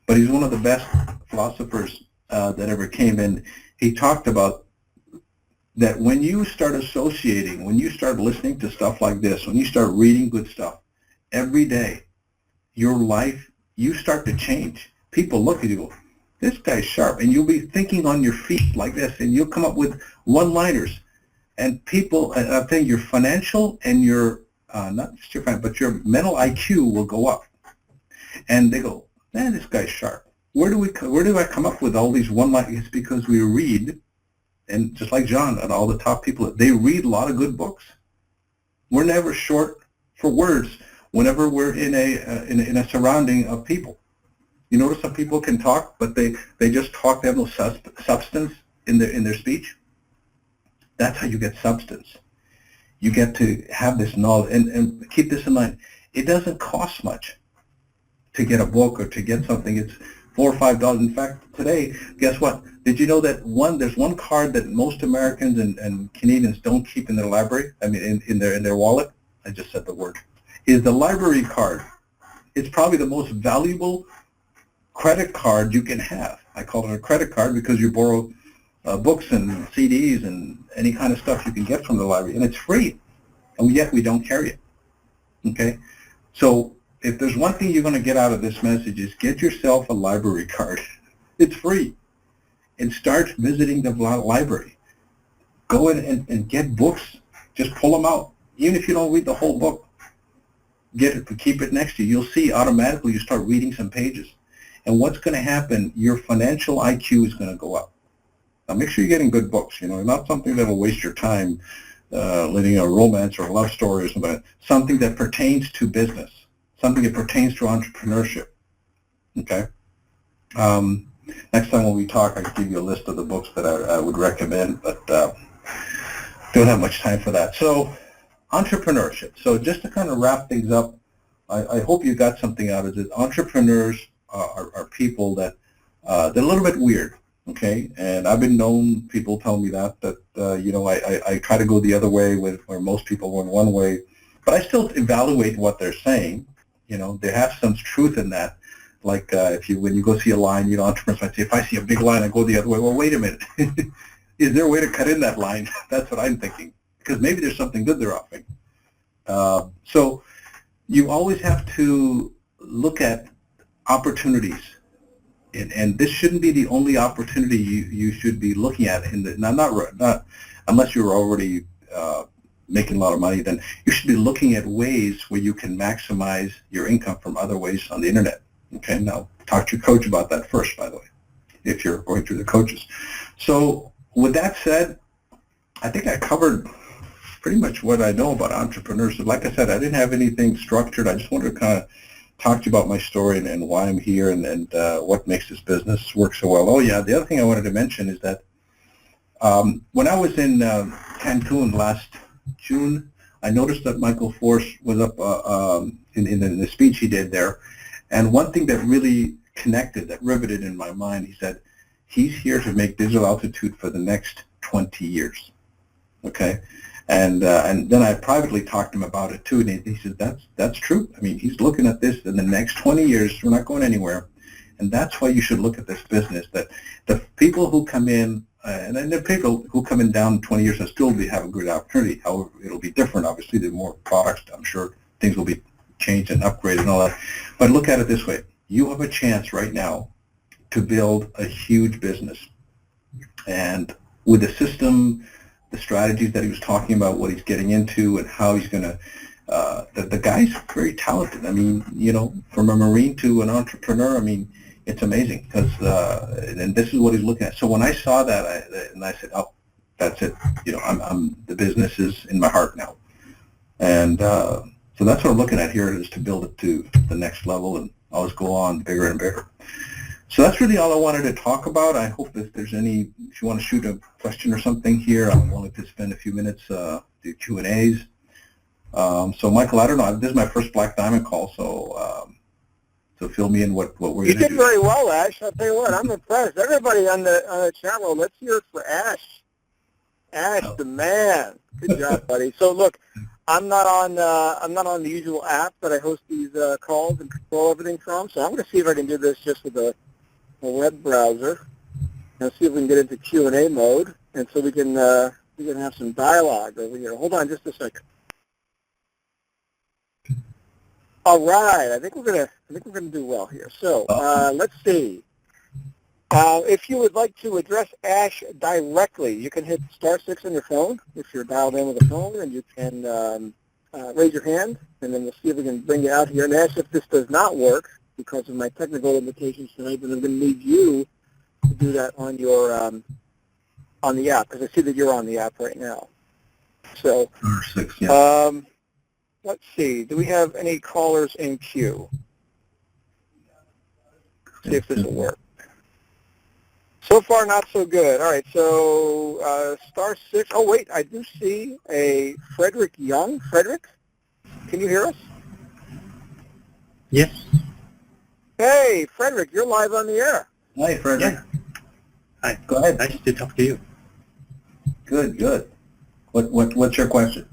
But he's one of the best philosophers that ever came in. He talked about that when you start associating, when you start listening to stuff like this, when you start reading good stuff every day, your life, you start to change. People look at you and go, this guy's sharp. And you'll be thinking on your feet like this, and you'll come up with one-liners. And people, I think your financial and your, not just your financial, but your mental IQ will go up. And they go, man, this guy's sharp. where do I come up with all these one-line? It's because we read, and just like John and all the top people, they read a lot of good books. We're never short for words whenever we're in a surrounding of people. You notice some people can talk, but they just talk. They have no substance in their speech. That's how you get substance. You get to have this knowledge, and keep this in mind. It doesn't cost much to get a book or to get something. It's $4 or $5. In fact, today, guess what? Did you know that there's one card that most Americans and Canadians don't keep in their library? I mean, in their wallet. I just said the word. Is the library card. It's probably the most valuable credit card you can have. I call it a credit card because you borrow books and CDs and any kind of stuff you can get from the library, and it's free, and yet we don't carry it. Okay, so if there's one thing you're going to get out of this message is get yourself a library card. It's free, and start visiting the library. Go in and get books. Just pull them out, even if you don't read the whole book. Get it, keep it next to you. You'll see automatically you start reading some pages. And what's going to happen, your financial IQ is going to go up. Now, make sure you're getting good books, not something that will waste your time, leading a romance or a love story or something. Something that pertains to business, something that pertains to entrepreneurship, okay? Next time when we talk, I can give you a list of the books that I would recommend, but don't have much time for that. So, entrepreneurship. So just to kind of wrap things up, I hope you got something out of this. Entrepreneurs are people that they're a little bit weird, okay? And I've been known, people tell me that I try to go the other way where most people went one way, but I still evaluate what they're saying. They have some truth in that. Like when you go see a line, entrepreneurs might say, if I see a big line, I go the other way. Well, wait a minute. Is there a way to cut in that line? That's what I'm thinking, because maybe there's something good they're offering. So you always have to look at opportunities, and this shouldn't be the only opportunity you should be looking at. Not unless you're already making a lot of money, then you should be looking at ways where you can maximize your income from other ways on the internet. Okay, now talk to your coach about that first, by the way, if you're going through the coaches. So with that said, I think I covered pretty much what I know about entrepreneurs. Like I said, I didn't have anything structured. I just wanted to kind of talk to you about my story and why I'm here and what makes this business work so well. Oh yeah, the other thing I wanted to mention is that when I was in Cancun last June, I noticed that Michael Force was up in the speech he did there. And one thing that really connected, that riveted in my mind, he said, he's here to make digital altitude for the next 20 years. Okay? And then I privately talked to him about it too, and he said, that's true. I mean, he's looking at this in the next 20 years. We're not going anywhere. And that's why you should look at this business, that the people who come in, and then the people who come in down 20 years will still have a good opportunity. However, it'll be different, obviously. There are more products. I'm sure things will be changed and upgraded and all that. But look at it this way. You have a chance right now to build a huge business. And with the system, the strategies that he was talking about, what he's getting into and how he's going to, the guy's very talented. I mean, from a Marine to an entrepreneur, I mean, it's amazing because, and this is what he's looking at. So when I saw that, I said, oh, that's it. The business is in my heart now. And so that's what I'm looking at here, is to build it to the next level and always go on bigger and bigger. So that's really all I wanted to talk about. I hope if there's if you want to shoot a question or something here, I'm willing to spend a few minutes do Q&As. So Michael, I don't know. This is my first Black Diamond call, so fill me in what we're going to do. You did very well, Ash. I'll tell you what, I'm impressed. Everybody on the chat room, let's hear it for Ash. Ash, the man. Good job, buddy. So look, I'm not on the usual app that I host these calls and control everything from. So I'm going to see if I can do this just with a web browser and see if we can get into Q&A mode, and so we can have some dialogue over here. Hold on just a second. All right, I think we're gonna do well here. So let's see. If you would like to address Ash directly, you can hit *6 on your phone if you're dialed in with a phone, and you can raise your hand, and then we'll see if we can bring you out here. And Ash, if this does not work, because of my technical limitations tonight, but I'm going to need you to do that on your on the app, because I see that you're on the app right now. So, Number 6, yeah. Let's see. Do we have any callers in queue? See if this will work. So far, not so good. All right, so *6. Oh, wait, I do see a Frederick Young. Frederick, can you hear us? Yes. Hey, Frederick, you're live on the air. Hi, Frederick. Yeah. Hi. Go ahead. Nice to talk to you. Good, good. What's your question?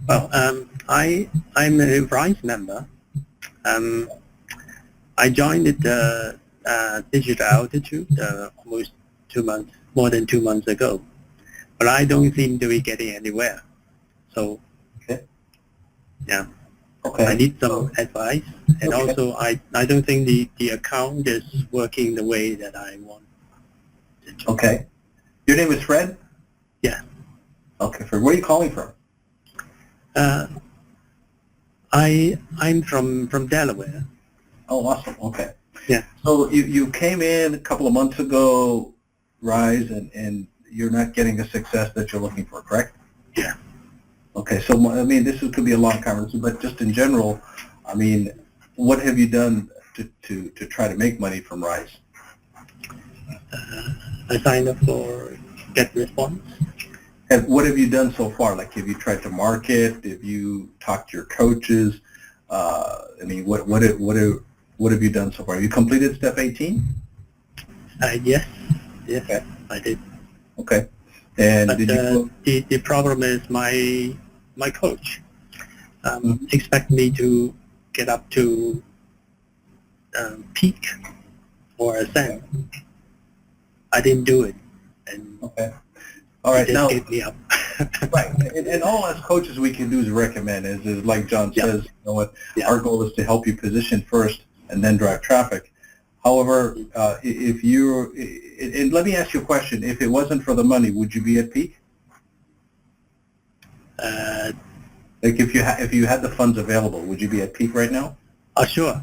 Well, I'm a Rise member. I joined the digital altitude almost 2 months, more than 2 months ago, but I don't seem to be getting anywhere. So, Okay. Yeah, Okay. I need some advice, and Okay. also I don't think the account is working the way that I want it to. Okay. Your name is Fred? Yeah. Okay, Fred. Where are you calling from? I'm from Delaware. Oh, awesome. Okay. Yeah. So you came in a couple of months ago, Rise, and you're not getting the success that you're looking for, correct? Yeah. Okay. So, I mean, could be a long conversation, but just in general, I mean, what have you done to try to make money from Rise? I signed up for Get Response. What have you done so far? Like, have you tried to market? Have you talked to your coaches? I mean, what have you done so far? Have you completed step 18? Yes, Okay. I did. Okay. And But did you? the problem is my coach Mhm. expect me to get up to peak or ascend. I didn't do it, and Okay. All right. he just Now, gave me up. right. And all as coaches we can do is recommend. Is like John Yeah. says. You know what? Yeah. Our goal is to help you position first and then drive traffic. However, if you and let me ask you a question: if it wasn't for the money, would you be at peak? Like if you had the funds available, would you be at peak right now? Sure.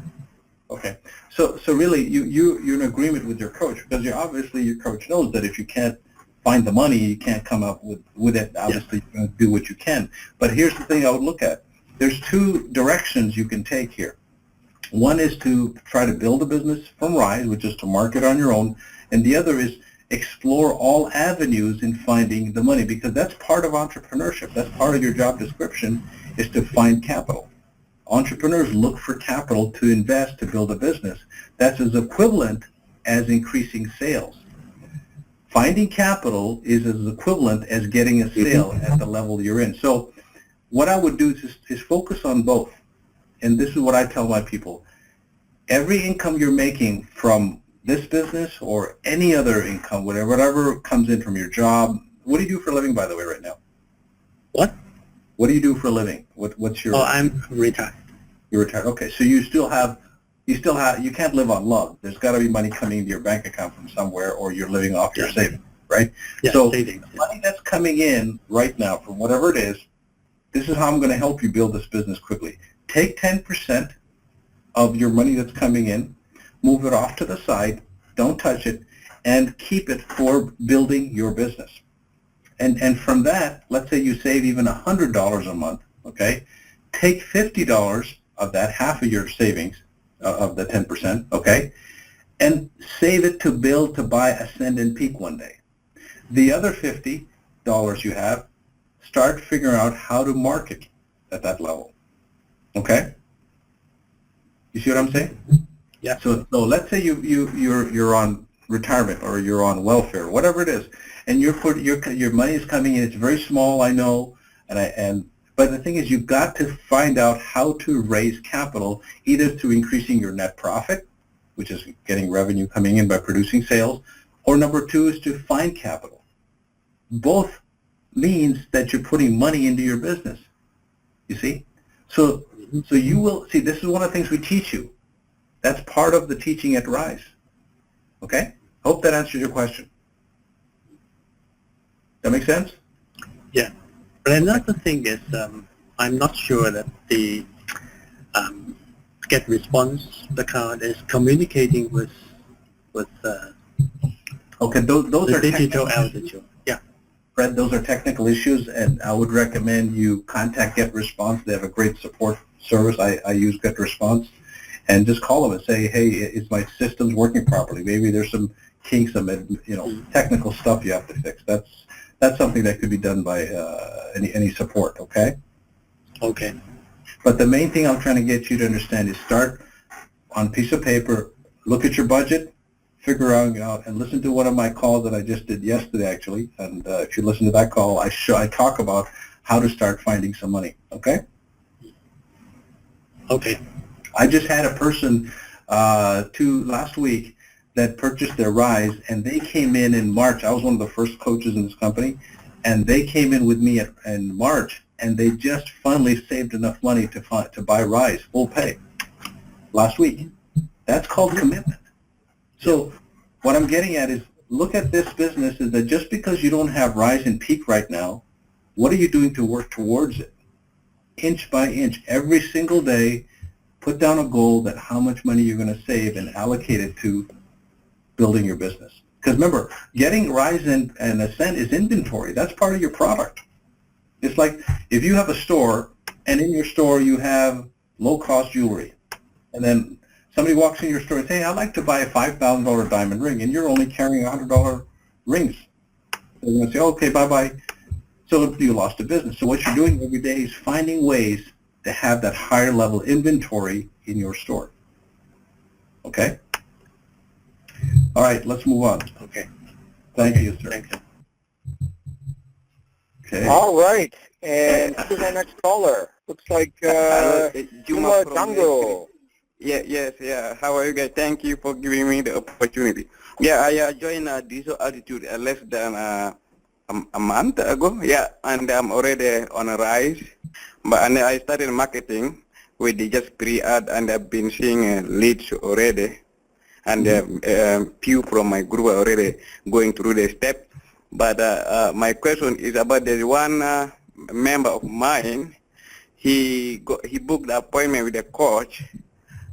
Okay. So really, you're in agreement with your coach because obviously your coach knows that if you can't find the money, you can't come up with it. Obviously, you're going to do what you can. But here's the thing I would look at. There's two directions you can take here. One is to try to build a business from Rise, which is to market on your own, and the other is explore all avenues in finding the money because that's part of entrepreneurship. That's part of your job description is to find capital. Entrepreneurs look for capital to invest to build a business. That's as equivalent as increasing sales. Finding capital is as equivalent as getting a sale at the level you're in. So what I would do is focus on both. And this is what I tell my people. Every income you're making from this business or any other income, whatever comes in from your job. What do you do for a living, by the way, right now? What? What do you do for a living? What's your... Oh, I'm retired. You're retired. Okay, so you can't live on love. There's got to be money coming into your bank account from somewhere, or you're living off your savings, right? Yeah, so savings. The money that's coming in right now from whatever it is, this is how I'm going to help you build this business quickly. Take 10% of your money that's coming in, move it off to the side, don't touch it, and keep it for building your business. And from that, let's say you save even $100 a month, okay? Take $50 of that, half of your savings, of the 10%, okay? And save it to buy Ascend and Peak one day. The other $50 you have, start figuring out how to market at that level, okay? You see what I'm saying? Yeah. So let's say you're on retirement or you're on welfare, whatever it is, and your money is coming in. It's very small, I know, but the thing is, you've got to find out how to raise capital, either through increasing your net profit, which is getting revenue coming in by producing sales, or number two is to find capital. Both means that you're putting money into your business. You see? So you will see. This is one of the things we teach you. That's part of the teaching at Rise. Okay? Hope that answers your question. That make sense? Yeah. But another thing is, I'm not sure that the get response. The card is communicating with Okay, those the are digital technical, altitude. Yeah. Fred, those are technical issues, and I would recommend you contact GetResponse. They have a great support service. I use GetResponse, and just call them and say, hey, is my systems working properly? Maybe there's some kinks, some technical stuff you have to fix. That's something that could be done by any support. Okay. Okay. But the main thing I'm trying to get you to understand is start on a piece of paper, look at your budget, figure out, and listen to one of my calls that I just did yesterday, actually. And if you listen to that call, I talk about how to start finding some money. Okay. Okay. I just had a person last week that purchased their Rise, and they came in March. I was one of the first coaches in this company, and they came in with me in March, and they just finally saved enough money to buy Rise full pay last week. That's called commitment. So what I'm getting at is, look at this business is that just because you don't have Rise and Peak right now, what are you doing to work towards it? Inch by inch, every single day, put down a goal that how much money you're going to save and allocate it to building your business. Because remember, getting Rise and Ascent is inventory. That's part of your product. It's like if you have a store, and in your store you have low-cost jewelry, and then somebody walks in your store and says, hey, I'd like to buy a $5,000 diamond ring, and you're only carrying $100 rings. They're going to say, okay, bye-bye. So you lost a business. So what you're doing every day is finding ways to have that higher level inventory in your store. Okay? All right, let's move on. Okay. Thank you, sir. Thank you. Okay. All right. And who's our next caller? Looks like Juma Dango. Yes. How are you guys? Thank you for giving me the opportunity. Yeah, I joined Diesel Altitude less than a month ago. Yeah, and I'm already on a rise. And I started marketing with the just pre-ad, and I've been seeing leads already. And few from my group are already going through the steps. But my question is about the one member of mine. He booked the appointment with the coach,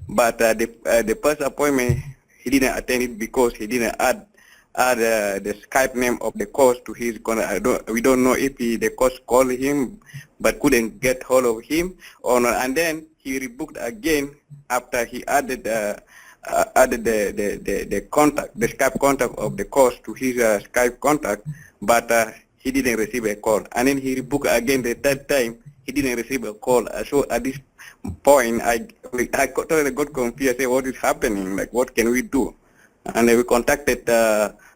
but the first appointment he didn't attend it because he didn't add the Skype name of the coach to his contact. We don't know if the coach called him but couldn't get hold of him or not. And then he rebooked again after he added the contact, the Skype contact of the coach to his Skype contact, but he didn't receive a call. And then he rebooked again the third time. He didn't receive a call. So at this point, I totally got confused. I said, what is happening? Like, what can we do? And we contacted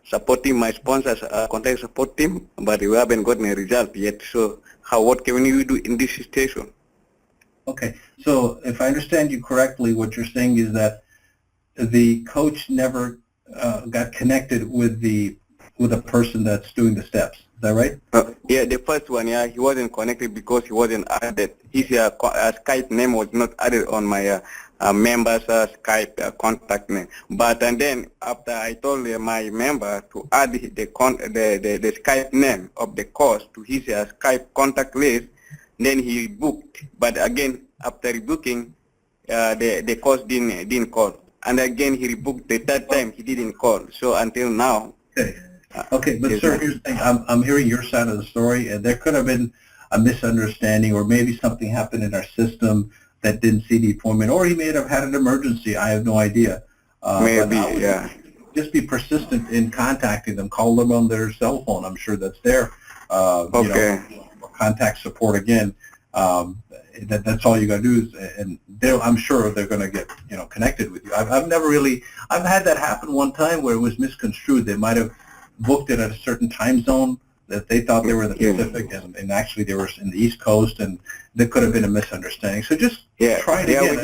support team, my sponsors contacted support team, but we haven't gotten a result yet. So what can we do in this situation? Okay, so if I understand you correctly, what you're saying is that the coach never got connected with the person that's doing the steps. Is that right? Yeah, the first one, yeah, he wasn't connected because he wasn't added. His Skype name was not added on my member's Skype contact name. But and then after I told my member to add the Skype name of the course to his Skype contact list, then he booked. But again, after rebooking, the course didn't call. And again, he rebooked the third time, he didn't call. So until now. Okay. Okay, but sir, here's the thing. I'm hearing your side of the story, and there could have been a misunderstanding, or maybe something happened in our system that didn't see the appointment, or he may have had an emergency. I have no idea. Maybe, yeah. Just be persistent in contacting them. Call them on their cell phone. I'm sure that's there. Okay. Or contact support again. That's all you got to do is, and I'm sure they're going to get connected with you. I've had that happen one time where it was misconstrued. They might have booked it at a certain time zone that they thought they were in the Pacific, and actually they were in the East Coast, and there could have been a misunderstanding. So just try it again.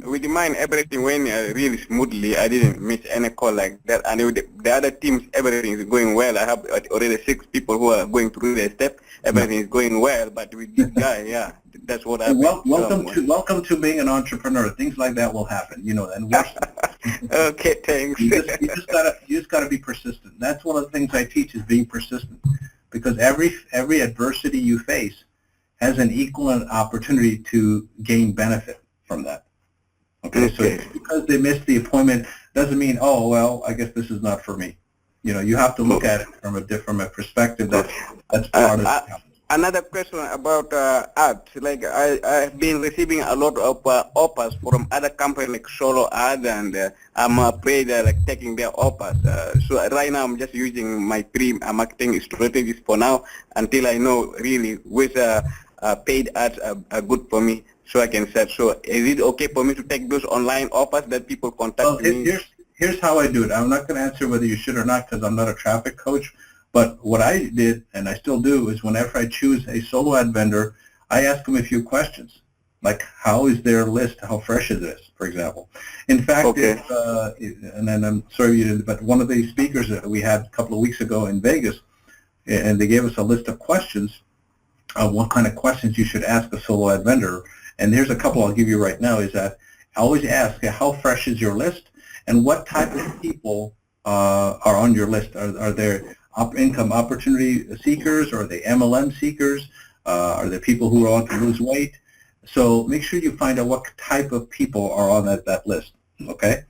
With the mind, everything went really smoothly. I didn't miss any call like that. And with the other teams, everything is going well. I have already 6 people who are going through the step. Everything is going well. But with this guy, that's what happened. Welcome to being an entrepreneur. Things like that will happen, and worse. Okay, thanks. You just gotta be persistent. That's one of the things I teach is being persistent, because every adversity you face has an equal opportunity to gain benefit from that. Okay, so Okay. just because they missed the appointment doesn't mean, oh, well, I guess this is not for me. You know, you have to look at it from a perspective that's part of it. Another question about ads. Like I've been receiving a lot of offers from other companies like Solo Ad, and I'm afraid like taking their offers. So right now I'm just using my pre-marketing strategies for now until I know really which paid ads are good for me, so I can set. So is it okay for me to take those online offers that people contact me? Here's how I do it. I'm not going to answer whether you should or not because I'm not a traffic coach. But what I did, and I still do, is whenever I choose a solo ad vendor, I ask them a few questions, like how is their list, how fresh is this, for example. In fact, Okay. and then I'm sorry you didn't, but one of the speakers that we had a couple of weeks ago in Vegas, and they gave us a list of questions of what kind of questions you should ask a solo ad vendor. And here's a couple I'll give you right now, is that I always ask, how fresh is your list, and what type of people are on your list? Are there income opportunity seekers, or are they MLM seekers? Are there people who want to lose weight? So make sure you find out what type of people are on that list, okay?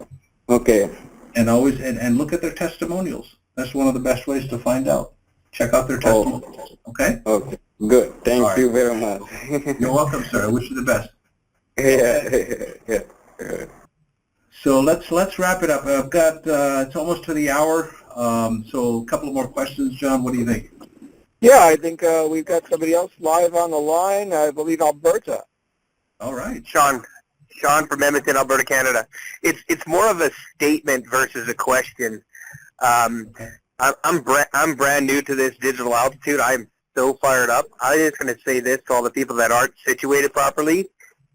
Okay. And always and look at their testimonials. That's one of the best ways to find out. Check out their testimonials, okay? Okay. Good. Thank you very much. You're welcome, sir. I wish you the best. Yeah. Yeah. So let's wrap it up. I've got it's almost to the hour. So a couple more questions, John. What do you think? Yeah, I think we've got somebody else live on the line. I believe Alberta. All right. Sean from Edmonton, Alberta, Canada. It's more of a statement versus a question. Okay. I'm brand new to this digital altitude. I'm so fired up. I'm just going to say this to all the people that aren't situated properly.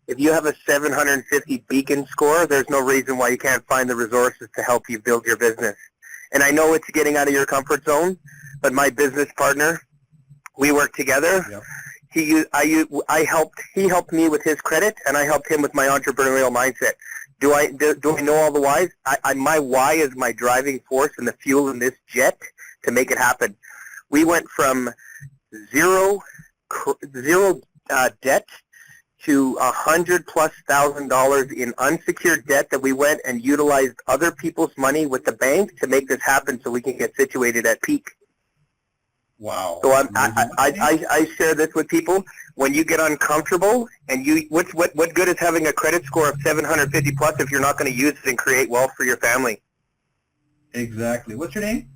If you have a 750 beacon score, there's no reason why you can't find the resources to help you build your business. And I know it's getting out of your comfort zone, but my business partner, we work together. Yep. He helped me with his credit, and I helped him with my entrepreneurial mindset. Do I know all the whys? My why is my driving force and the fuel in this jet to make it happen. We went from zero debt to $100,000+ in unsecured debt that we went and utilized other people's money with the bank to make this happen so we can get situated at peak. Wow. So I share this with people. When you get uncomfortable, and what good is having a credit score of 750+ if you're not going to use it and create wealth for your family? Exactly. What's your name?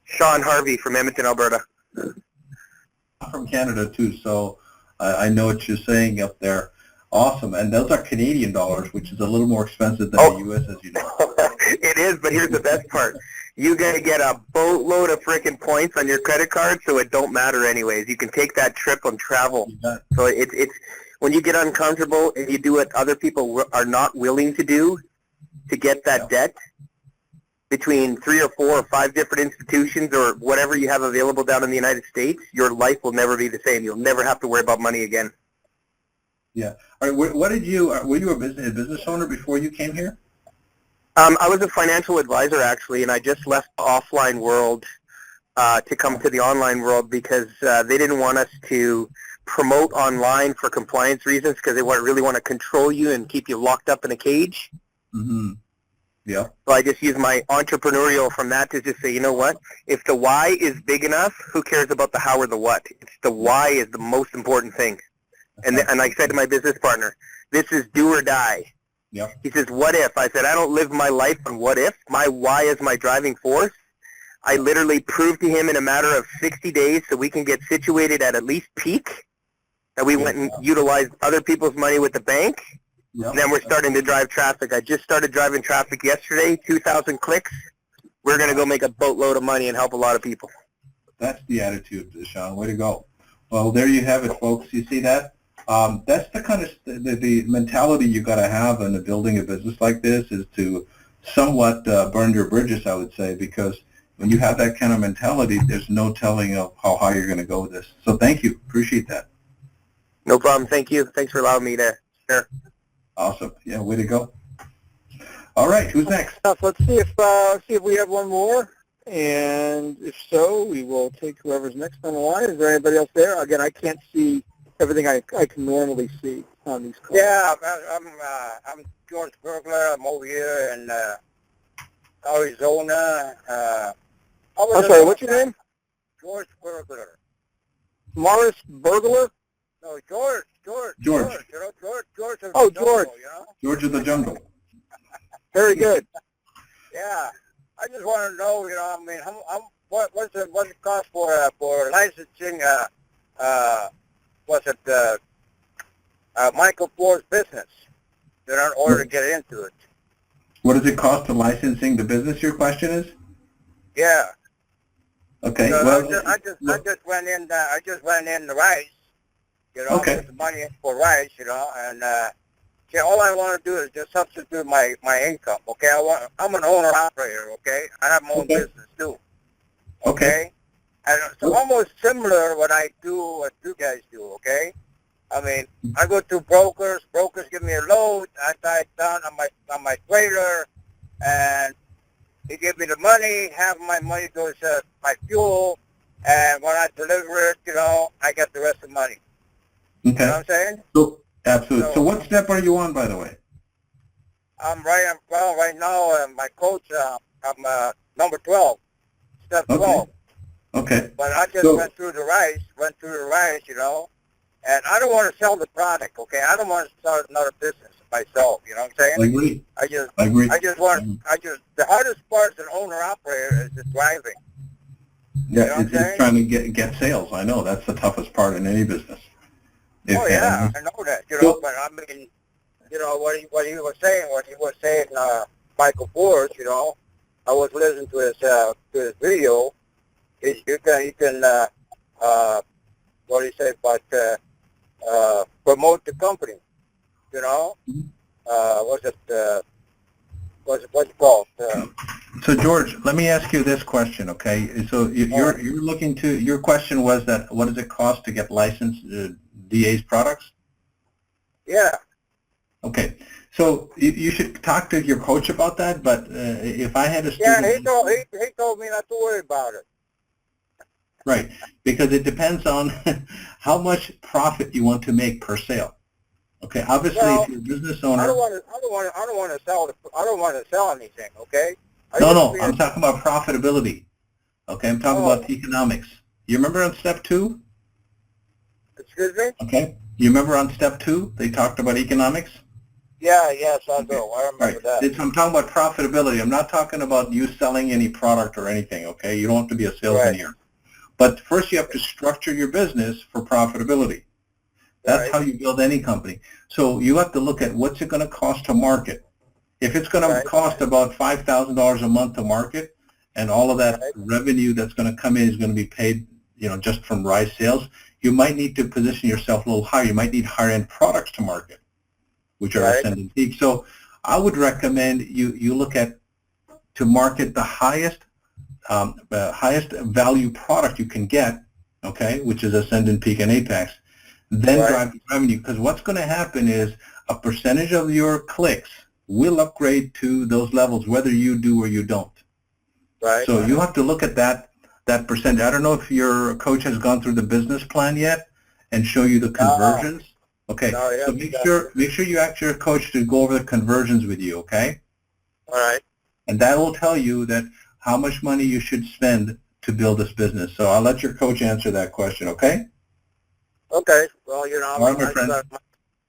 Sean Harvey from Edmonton, Alberta. I'm from Canada too, so I know what you're saying up there. Awesome. And those are Canadian dollars, which is a little more expensive than the U.S., as you know. It is, but here's the best part. You're going to get a boatload of freaking points on your credit card, so it don't matter anyways. You can take that trip and travel. So it's when you get uncomfortable and you do what other people are not willing to do to get that debt between 3 or 4 or 5 different institutions or whatever you have available down in the United States, your life will never be the same. You'll never have to worry about money again. Yeah. All right. What did you? Were you a business owner before you came here? I was a financial advisor actually, and I just left the offline world to come to the online world because they didn't want us to promote online for compliance reasons because they really want to control you and keep you locked up in a cage. Mm-hmm. Yeah. So I just use my entrepreneurial from that to just say, you know what? If the why is big enough, who cares about the how or the what? It's the why is the most important thing. And I said to my business partner, this is do or die. Yep. He says, what if? I said, I don't live my life on what if. My why is my driving force. I literally proved to him in a matter of 60 days so we can get situated at least peak. And we went and utilized other people's money with the bank. Yep. And then we're starting to drive traffic. I just started driving traffic yesterday, 2,000 clicks. We're going to go make a boatload of money and help a lot of people. That's the attitude, Sean. Way to go. Well, there you have it, folks. You see that? That's the kind of the mentality you got to have in building a business like this, is to somewhat burn your bridges, I would say, because when you have that kind of mentality, there's no telling of how high you're going to go with this. So thank you. Appreciate that. No problem. Thank you. Thanks for allowing me to share. Awesome. Yeah, way to go. All right, who's next? Let's see if we have one more, and if so, we will take whoever's next on the line. Is there anybody else there? Again, I can't see everything I can normally see on these cars. Yeah, I'm George Burglar. I'm over here in Arizona. I'm sorry, what's your name? George Burglar. Morris Burglar? No, George. George. You know, George of Oh, the jungle, George. you know? George of the Jungle. Very good. Yeah. I just want to know, you know, I mean, what's it cost for licensing, Michael Ford's business, you know, in order to get into it? What does it cost to licensing the business, your question is? Yeah. Okay, So well, I just went in the rice, you know, Okay. put the money in for rice, you know, and see, all I want to do is just substitute my income, okay? I'm an owner operator, okay? I have my own Okay. business too, Okay. And it's almost similar what I do, what you guys do, okay? I mean, I go to brokers give me a load, I tie it down on my trailer, and they give me the money, half of my money goes to my fuel, and when I deliver it, you know, I get the rest of the money. You know what Okay. I'm saying? So, absolutely. So what step are you on, by the way? Right now, my coach, I'm number 12, step 12. Okay. But I just So- went through the rice, you know, and I don't want to sell the product, okay? I don't want to start another business myself, you know what I'm saying? I agree. I just I agree. the hardest part as an owner-operator is the driving. Yeah, You know what I'm it's saying? trying to get sales. I know that's the toughest part in any business. Oh yeah, I know that, you know. So- But I mean, you know what he was saying, Michael Ford, you know. I was listening to his video. You can what do you say about promote the company, you know. What's it called? So George, let me ask you this question, okay? So you're looking to, your question was that what does it cost to get licensed DA's products? Yeah. Okay, so you should talk to your coach about that. But if I had a Yeah, student, he told me not to worry about it. right? Because it depends on how much profit you want to make per sale. Okay, obviously, Well, if you're a business owner, I don't want to sell anything. Okay. no, I'm talking about profitability. Okay, I'm talking about the economics. You remember on step 2? Excuse me? Okay, you remember on step 2 they talked about economics? Yeah, yes, I do. I All remember right. that. I'm talking about profitability. I'm not talking about you selling any product or anything, okay? You don't have to be a salesman Right. here. But first you have to structure your business for profitability. That's Right. how you build any company. So you have to look at what's it going to cost to market. If it's going to cost about $5,000 a month to market, and all of that revenue that's going to come in is going to be paid, you know, just from rice sales, you might need to position yourself a little higher. You might need higher-end products to market, which are ascending peak. So I would recommend you look at to market the highest value product you can get, okay, which is Ascendant, Peak, and Apex, then drive the revenue. Because what's going to happen is a percentage of your clicks will upgrade to those levels, whether you do or you don't. Right. So you have to look at that percentage. I don't know if your coach has gone through the business plan yet and show you the conversions. Okay, so make sure you ask your coach to go over the conversions with you, okay? All right. And that will tell you that how much money you should spend to build this business. So I'll let your coach answer that question, okay? Okay. Well, you know, All right, my friend.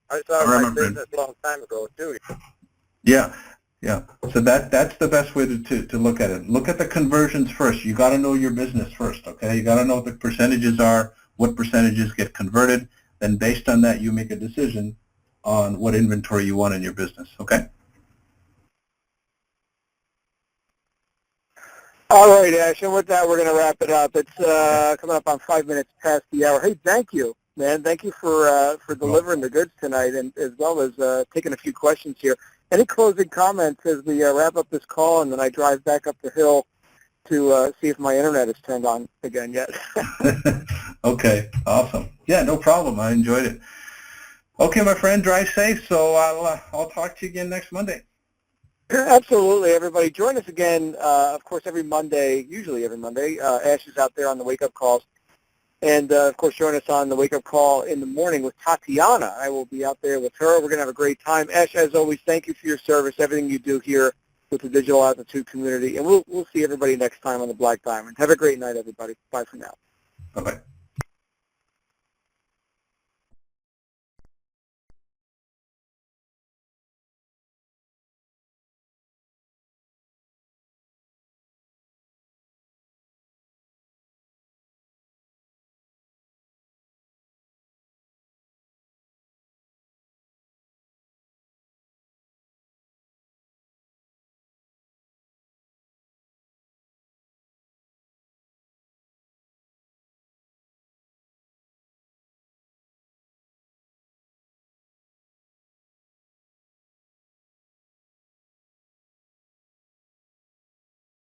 I started my business a long time ago too. Yeah. So that's the best way to look at it. Look at the conversions first. You got to know your business first, okay? You got to know what the percentages are, what percentages get converted. Then based on that, you make a decision on what inventory you want in your business, okay? All right, Ash, and with that, we're going to wrap it up. It's coming up on 5 minutes past the hour. Hey, thank you, man. Thank you for delivering the goods tonight, and as well as taking a few questions here. Any closing comments as we wrap up this call, and then I drive back up the hill to see if my internet is turned on again yet? Okay, awesome. Yeah, no problem. I enjoyed it. Okay, my friend, drive safe. So I'll talk to you again next Monday. Absolutely, everybody. Join us again, of course, every Monday, usually every Monday. Ash is out there on the wake-up calls. And, of course, join us on the wake-up call in the morning with Tatiana. I will be out there with her. We're going to have a great time. Ash, as always, thank you for your service, everything you do here with the Digital Altitude community. And we'll see everybody next time on the Black Diamond. Have a great night, everybody. Bye for now. Bye-bye.